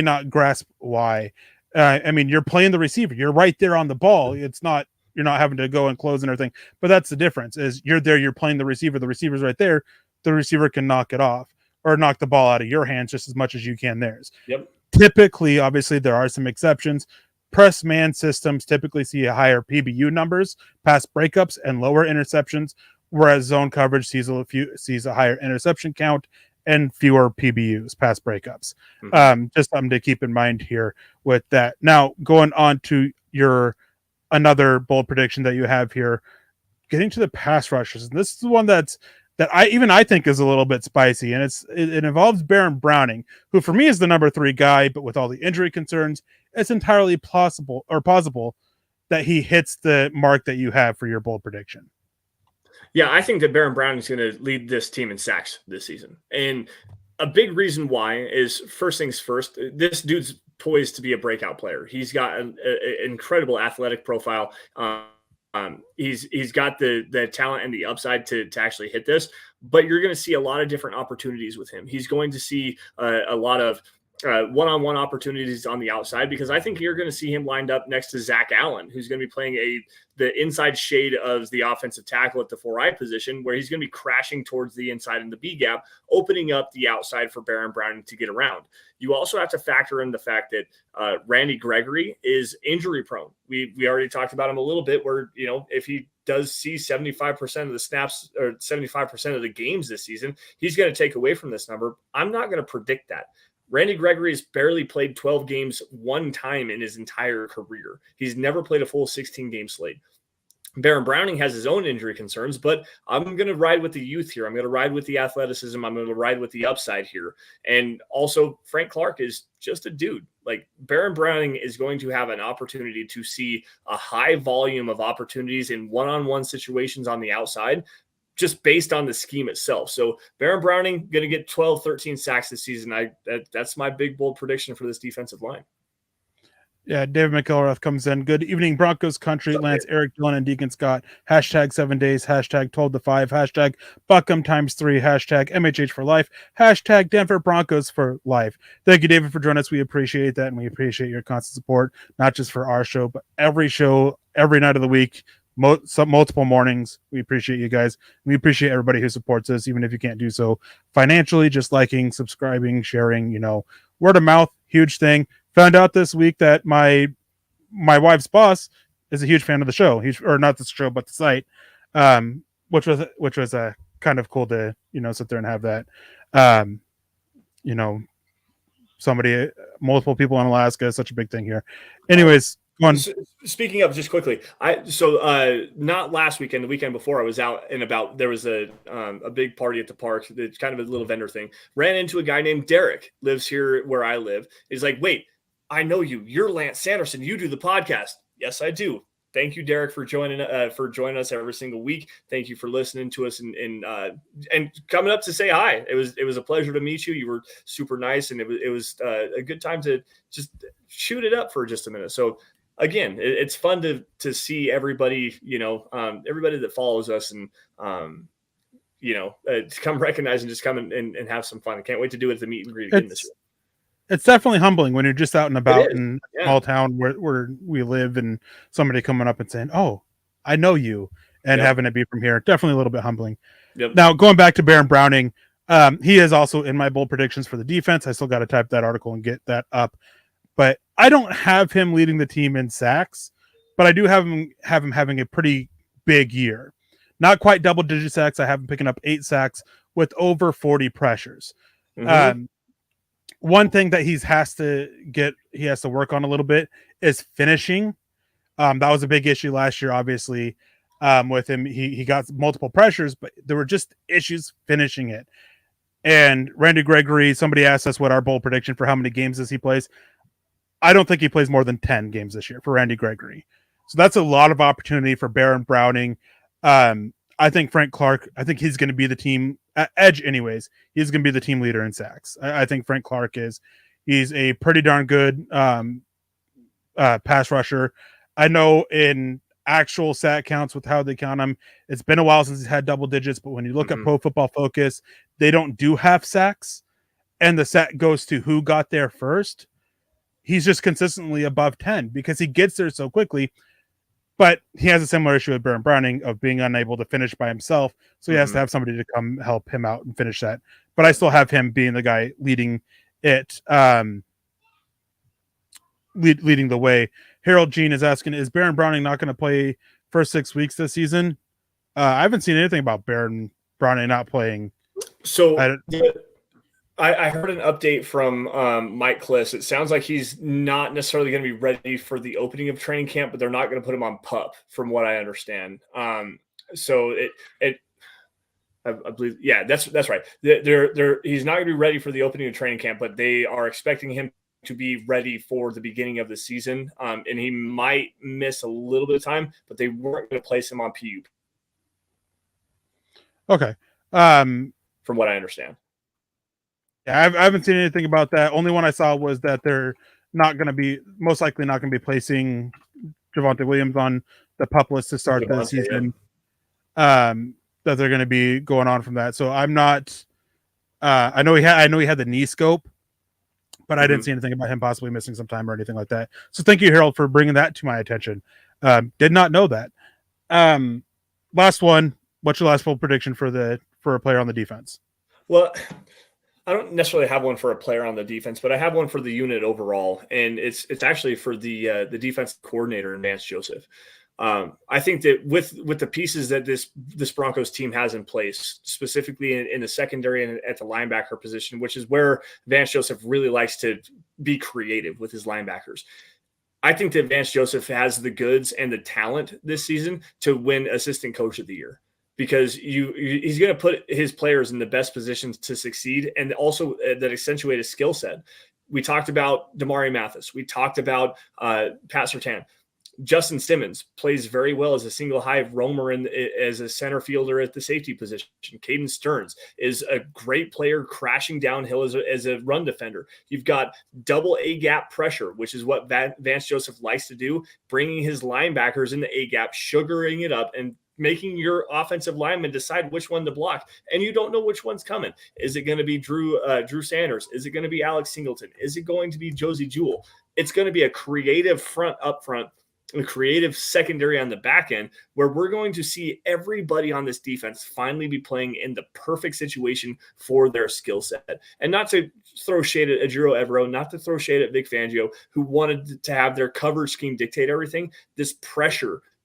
[SPEAKER 2] not grasp why. I mean, you're playing the receiver. You're right there on the ball. You're not having to go and close and everything. But that's the difference, is you're there, you're playing the receiver. The receiver's right there. The receiver can knock it off or knock the ball out of your hands just as much as you can theirs.
[SPEAKER 1] Yep.
[SPEAKER 2] Typically, obviously, there are some exceptions. Press man systems typically see higher PBU numbers, pass breakups, and lower interceptions, whereas zone coverage sees a higher interception count and fewer PBUs, pass breakups. Just something to keep in mind here with that. Now, going on to your another bold prediction that you have here, getting to the pass rushers. And this is the one that's that I think is a little bit spicy, and it involves Baron Browning, who for me is the number 3 guy, but with all the injury concerns, it's entirely possible that he hits the mark that you have for your bold prediction.
[SPEAKER 1] Yeah, I think that Baron Browning is going to lead this team in sacks this season. And a big reason why is, first things first, this dude's poised to be a breakout player. He's got an incredible athletic profile. He's got the talent and the upside to actually hit this, but you're going to see a lot of different opportunities with him. He's going to see a lot of one-on-one opportunities on the outside, because I think you're going to see him lined up next to Zach Allen, who's going to be playing the inside shade of the offensive tackle at the 4-eye position, where he's going to be crashing towards the inside in the B gap, opening up the outside for Baron Browning to get around. You also have to factor in the fact that Randy Gregory is injury prone. We already talked about him a little bit, where, if he does see 75% of the snaps or 75% of the games this season, he's going to take away from this number. I'm not going to predict that. Randy Gregory has barely played 12 games one time in his entire career. He's never played a full 16-game slate. Baron Browning has his own injury concerns, but I'm going to ride with the youth here. I'm going to ride with the athleticism. I'm going to ride with the upside here. And also, Frank Clark is just a dude. Like, Baron Browning is going to have an opportunity to see a high volume of opportunities in one-on-one situations on the outside, just based on the scheme itself. So Baron Browning going to get 12, 13 sacks this season. That's my big, bold prediction for this defensive line.
[SPEAKER 2] Yeah, David McElrath comes in. Good evening, Broncos country. Lance, Eric, Dylan, and Deacon Scott. Hashtag 7 days. Hashtag 12 to 5. Hashtag Buckham ×3. Hashtag MHH for life. Hashtag Denver Broncos for life. Thank you, David, for joining us. We appreciate that, and we appreciate your constant support, not just for our show, but every show, every night of the week, multiple mornings. We appreciate you guys. We appreciate everybody who supports us, even if you can't do so financially, just liking, subscribing, sharing, word of mouth, huge thing. Found out this week that my wife's boss is a huge fan of the show. Or not the show, but the site, which was kind of cool to sit there and have that. Somebody, multiple people in Alaska is such a big thing here. Anyways.
[SPEAKER 1] Speaking of, just quickly, not last weekend, the weekend before, I was out and about. There was a big party at the park. It's kind of a little vendor thing. Ran into a guy named Derek, lives here where I live. He's like, "Wait, I know you. You're Lance Sanderson. You do the podcast." Yes, I do. Thank you, Derek, for joining us every single week. Thank you for listening to us and coming up to say hi. It was a pleasure to meet you. You were super nice, and it was a good time to just shoot it up for just a minute. So, again, it's fun to see everybody, everybody that follows us and, to come recognize and just come and have some fun. I can't wait to do it at the meet and greet again this year.
[SPEAKER 2] It's definitely humbling when you're just out and about in a small town where we live, and somebody coming up and saying, "Oh, I know you," and having it be from here. Definitely a little bit humbling. Yep. Now, going back to Baron Browning, he is also in my bold predictions for the defense. I still got to type that article and get that up. But I don't have him leading the team in sacks, but I do have him having a pretty big year. Not quite double-digit sacks. I have him picking up 8 sacks with over 40 pressures. Mm-hmm. One thing that he has to work on a little bit is finishing. That was a big issue last year, obviously, with him. He got multiple pressures, but there were just issues finishing it. And Randy Gregory, somebody asked us what our bold prediction for how many games does he plays. I don't think he plays more than 10 games this year for Randy Gregory. So that's a lot of opportunity for Baron Browning. I think Frank Clark, he's going to be the team edge anyways. He's going to be the team leader in sacks. I think Frank Clark he's a pretty darn good pass rusher. I know in actual sack counts with how they count him, it's been a while since he's had double digits, but when you look at Pro Football Focus, they don't do half sacks, and the sack goes to who got there first. He's just consistently above 10 because he gets there so quickly. But he has a similar issue with Baron Browning of being unable to finish by himself. So he has to have somebody to come help him out and finish that. But I still have him being the guy leading it, leading the way. Harold Jean is asking, is Baron Browning not going to play first 6 weeks this season? I haven't seen anything about Baron Browning not playing.
[SPEAKER 1] So I heard an update from Mike Kliss. It sounds like he's not necessarily going to be ready for the opening of training camp, but they're not going to put him on PUP, from what I understand. So I believe, yeah, that's right. He's not going to be ready for the opening of training camp, but they are expecting him to be ready for the beginning of the season. And he might miss a little bit of time, but they weren't going to place him on PUP.
[SPEAKER 2] Okay.
[SPEAKER 1] From what I understand.
[SPEAKER 2] Yeah, I haven't seen anything about that. Only one I saw was that they're most likely not going to be placing Javonte Williams on the PUP list to start the season. Yeah. That they're going to be going on from that. So I'm not. I know he had the knee scope, but I didn't see anything about him possibly missing some time or anything like that. So thank you, Harold, for bringing that to my attention. Did not know that. Last one. What's your last bold prediction for a player on the defense?
[SPEAKER 1] Well, I don't necessarily have one for a player on the defense, but I have one for the unit overall, and it's actually for the defense coordinator, Vance Joseph. I think that with the pieces that this Broncos team has in place, specifically in the secondary and at the linebacker position, which is where Vance Joseph really likes to be creative with his linebackers. I think that Vance Joseph has the goods and the talent this season to win Assistant Coach of the Year, because he's going to put his players in the best positions to succeed, and also that accentuate his skill set. We talked about Damari Mathis. We talked about Pat Surtain. Justin Simmons plays very well as a single high roamer as a center fielder at the safety position. Caden Stearns is a great player crashing downhill as a run defender. You've got double A gap pressure, which is what Vance Joseph likes to do, bringing his linebackers in the A gap, sugaring it up, and making your offensive lineman decide which one to block. And you don't know which one's coming. Is it going to be Drew Sanders? Is it going to be Alex Singleton? Is it going to be Josie Jewell? It's going to be a creative front up front, a creative secondary on the back end, where we're going to see everybody on this defense finally be playing in the perfect situation for their skill set. And not to throw shade at Ejiro Evero, not to throw shade at Vic Fangio, who wanted to have their coverage scheme dictate everything.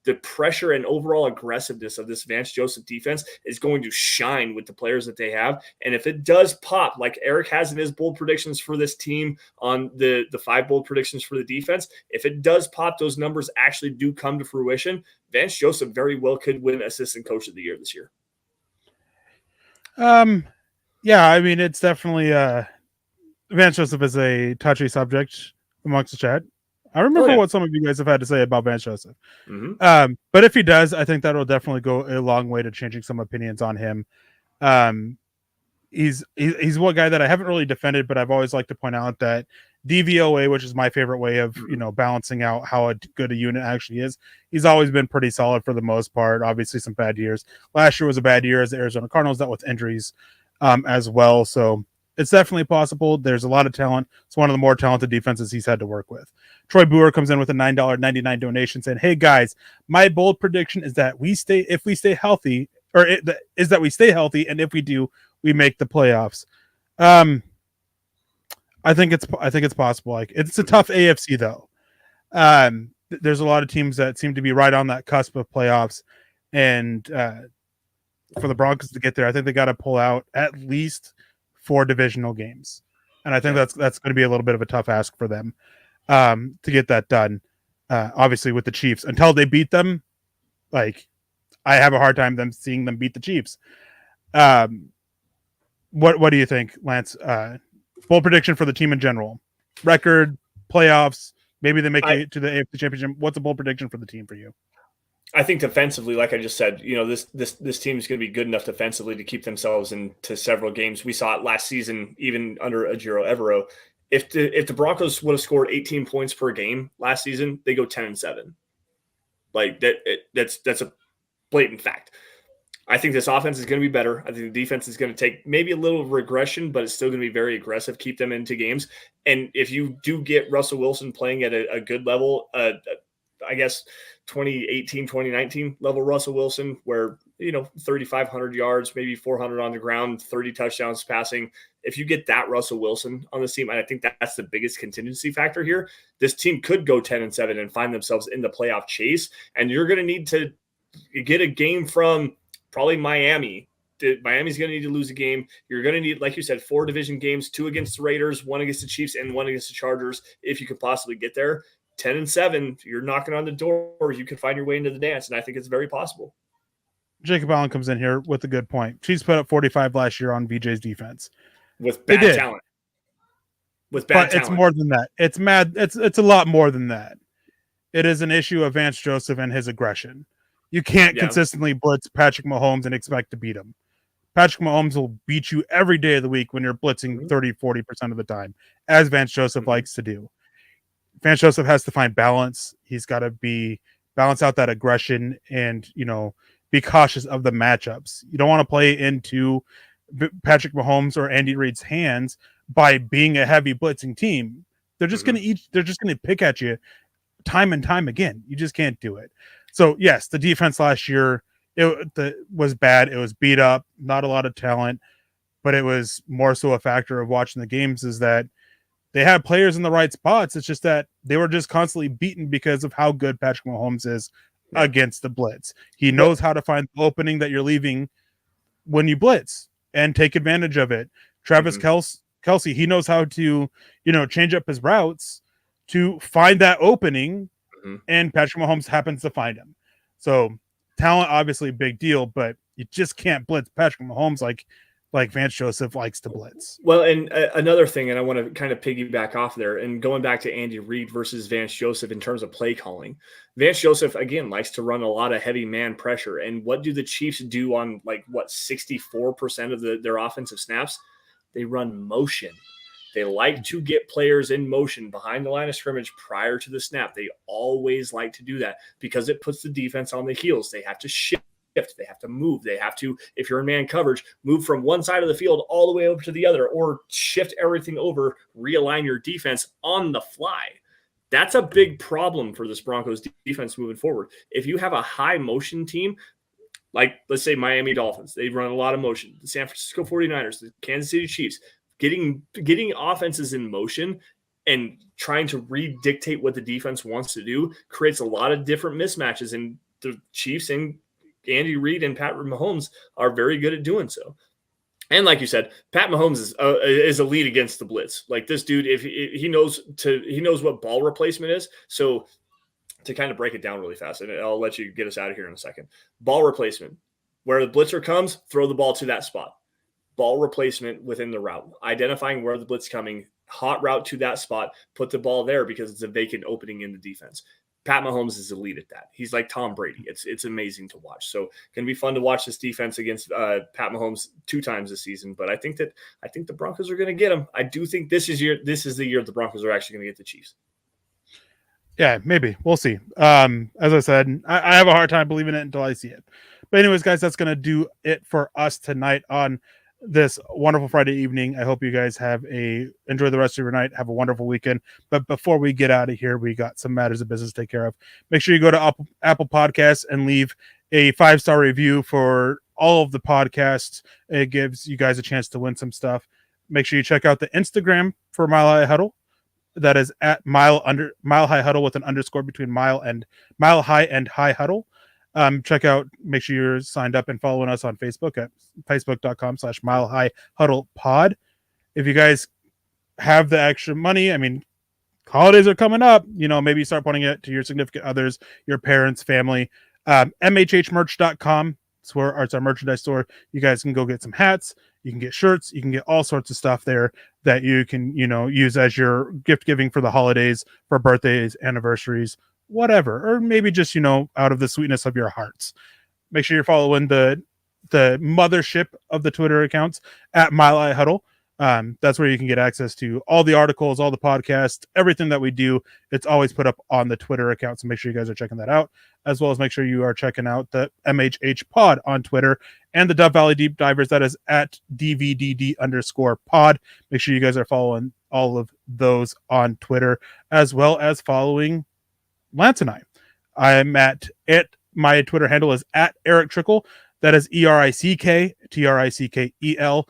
[SPEAKER 1] The pressure and overall aggressiveness of this Vance Joseph defense is going to shine with the players that they have. And if it does pop, like Eric has in his bold predictions for this team on the 5 bold predictions for the defense, if it does pop, those numbers actually do come to fruition, Vance Joseph very well could win Assistant Coach of the Year this year.
[SPEAKER 2] Yeah, I mean, it's definitely Vance Joseph is a touchy subject amongst the chat. I remember what some of you guys have had to say about Vance Joseph. Mm-hmm. But if he does, I think that will definitely go a long way to changing some opinions on him. He's one guy that I haven't really defended, but I've always liked to point out that DVOA, which is my favorite way of balancing out how good a unit actually is, he's always been pretty solid for the most part. Obviously, some bad years. Last year was a bad year as the Arizona Cardinals dealt with injuries as well. So it's definitely possible. There's a lot of talent. It's one of the more talented defenses he's had to work with. Troy Boer comes in with a $9.99 donation saying, "Hey guys, my bold prediction is that we stay healthy, and if we do, we make the playoffs." I think it's possible. Like, it's a tough AFC though. There's a lot of teams that seem to be right on that cusp of playoffs, and for the Broncos to get there, I think they got to pull out at least 4 divisional games, and I think that's going to be a little bit of a tough ask for them to get that done. Obviously, with the Chiefs, until they beat them, like, I have a hard time seeing them beat the Chiefs. What do you think, Lance? Bold prediction for the team in general: record, playoffs, maybe they make it to the AFC Championship. What's a bold prediction for the team for you?
[SPEAKER 1] I think defensively, like I just said, this team is going to be good enough defensively to keep themselves into several games. We saw it last season, even under Ejiro Evero. If the Broncos would have scored 18 points per game last season, they go 10-7. Like that's a blatant fact. I think this offense is going to be better. I think the defense is going to take maybe a little regression, but it's still going to be very aggressive, keep them into games. And if you do get Russell Wilson playing at a good level, I guess 2018, 2019 level Russell Wilson, where, 3,500 yards, maybe 400 on the ground, 30 touchdowns passing. If you get that Russell Wilson on the team, and I think that's the biggest contingency factor here, this team could go 10-7 and find themselves in the playoff chase. And you're going to need to get a game from probably Miami. Miami's going to need to lose a game. You're going to need, like you said, 4 division games, 2 against the Raiders, 1 against the Chiefs, and 1 against the Chargers, if you could possibly get there. 10-7, you're knocking on the door. You can find your way into the dance, and I think it's very possible.
[SPEAKER 2] Jacob Allen comes in here with a good point. Chiefs put up 45 last year on VJ's defense.
[SPEAKER 1] with
[SPEAKER 2] They
[SPEAKER 1] bad
[SPEAKER 2] did.
[SPEAKER 1] talent. With bad
[SPEAKER 2] But
[SPEAKER 1] talent.
[SPEAKER 2] it's more than that. It's mad. It's a lot more than that. It is an issue of Vance Joseph and his aggression. You can't consistently blitz Patrick Mahomes and expect to beat him. Patrick Mahomes will beat you every day of the week when you're blitzing 30-40% of the time, as Vance Joseph likes to do. Vance Joseph has to find balance. He's got to balance out that aggression and, be cautious of the matchups. You don't want to play into Patrick Mahomes or Andy Reid's hands by being a heavy blitzing team. They're just going to pick at you time and time again. You just can't do it. So yes, the defense last year, it was bad. It was beat up, not a lot of talent, but it was more so a factor of watching the games is that they had players in the right spots. It's just that they were just constantly beaten because of how good Patrick Mahomes is against the blitz. He knows how to find the opening that you're leaving when you blitz and take advantage of it. Travis Kelce, he knows how to, change up his routes to find that opening, and Patrick Mahomes happens to find him. So talent, obviously a big deal, but you just can't blitz Patrick Mahomes like Vance Joseph likes to blitz.
[SPEAKER 1] Well, and another thing, and I want to kind of piggyback off there, and going back to Andy Reid versus Vance Joseph in terms of play calling, Vance Joseph, again, likes to run a lot of heavy man pressure. And what do the Chiefs do on 64% of their offensive snaps? They run motion. They like to get players in motion behind the line of scrimmage prior to the snap. They always like to do that because it puts the defense on the heels. They have to shift. They have to move. They have to, if you're in man coverage, move from one side of the field all the way over to the other, or shift everything over, realign your defense on the fly. That's a big problem for this Broncos defense moving forward. If you have a high motion team, like let's say Miami Dolphins, they run a lot of motion. The San Francisco 49ers, the Kansas City Chiefs, getting offenses in motion and trying to redictate what the defense wants to do creates a lot of different mismatches. And the Chiefs and Andy Reid and Pat Mahomes are very good at doing so. And like you said, Pat Mahomes is elite against the blitz. Like this dude, if he knows what ball replacement is. So to kind of break it down really fast, and I'll let you get us out of here in a second. Ball replacement, where the blitzer comes, throw the ball to that spot. Ball replacement within the route, identifying where the blitz coming, hot route to that spot, put the ball there because it's a vacant opening in the defense. Pat Mahomes is elite at that. He's like Tom Brady. It's amazing to watch. So going to be fun to watch this defense against Pat Mahomes 2 times this season. But I think the Broncos are going to get him. I do think this is the year the Broncos are actually going to get the Chiefs.
[SPEAKER 2] Yeah, maybe. We'll see. As I said, I have a hard time believing it until I see it. But anyways, guys, that's going to do it for us tonight on this wonderful Friday evening. I hope you guys enjoy the rest of your night. Have a wonderful weekend. But before we get out of here, we got some matters of business to take care of. Make sure you go to Apple Podcasts and leave a 5-star review for all of the podcasts. It gives you guys a chance to win some stuff. Make sure you check out the Instagram for Mile High Huddle. That is at Mile High Huddle with an underscore between Mile High and High Huddle. Make sure you're signed up and following us on Facebook at facebook.com/Mile High Huddle Pod. If you guys have the extra money, I mean, holidays are coming up, maybe start putting it to your significant others, your parents, family. MHHmerch.com. It's our merchandise store. You guys can go get some hats. You can get shirts. You can get all sorts of stuff there that you can, use as your gift giving for the holidays, for birthdays, anniversaries, whatever, or maybe just, out of the sweetness of your hearts. Make sure you're following the mothership of the Twitter accounts at Mile High Huddle. That's where you can get access to all the articles, all the podcasts, everything that we do. It's always put up on the Twitter account. So make sure you guys are checking that out, as well as make sure you are checking out the MHH pod on Twitter and the Dove Valley Deep Divers. That is at DVDD_pod. Make sure you guys are following all of those on Twitter, as well as following Lance and I. I'm at my Twitter handle is at Erick Trickel. That is ERICK TRICKEL.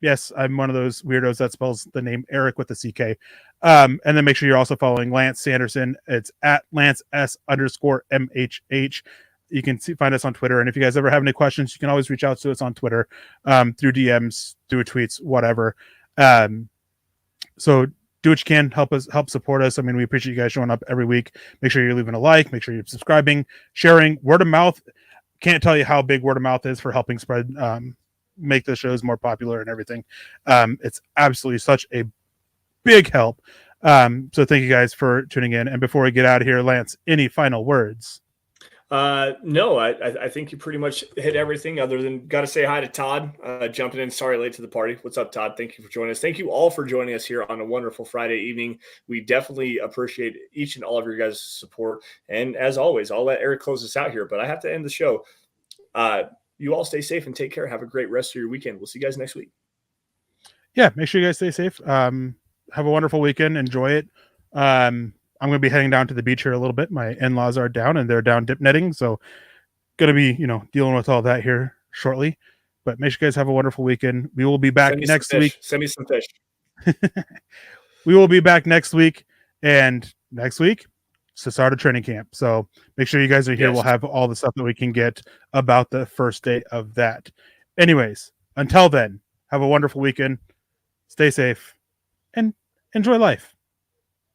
[SPEAKER 2] Yes, I'm one of those weirdos that spells the name Eric with a CK. And then make sure you're also following Lance Sanderson. It's at Lance S_MHH. You can find us on Twitter. And if you guys ever have any questions, you can always reach out to us on Twitter, through DMs, through tweets, whatever. So do what you can, help support us. I mean, we appreciate you guys showing up every week. Make sure you're leaving a like, make sure you're subscribing, sharing, word of mouth. can't tell you how big word of mouth is for helping spread, make the shows more popular and everything. It's absolutely such a big help. So thank you guys for tuning in. And before we get out of here, Lance, any final words?
[SPEAKER 1] No, I think you pretty much hit everything other than got to say hi to Todd, jumping in. Sorry, late to the party. What's up, Todd? Thank you for joining us. Thank you all for joining us here on a wonderful Friday evening. We definitely appreciate each and all of your guys' support. And as always, I'll let Eric close us out here, but I have to end the show. You all stay safe and take care. Have a great rest of your weekend. We'll see you guys next week.
[SPEAKER 2] Yeah, make sure you guys stay safe. Have a wonderful weekend. Enjoy it. I'm going to be heading down to the beach here a little bit. My in-laws are down and they're down dip netting. So going to be, dealing with all that here shortly, but make sure you guys have a wonderful weekend. We will be back next week.
[SPEAKER 1] Send me some fish.
[SPEAKER 2] We will be back next week, and next week it's the start of training camp. So make sure you guys are here. Yes. We'll have all the stuff that we can get about the first day of that. Anyways, until then, have a wonderful weekend. Stay safe and enjoy life.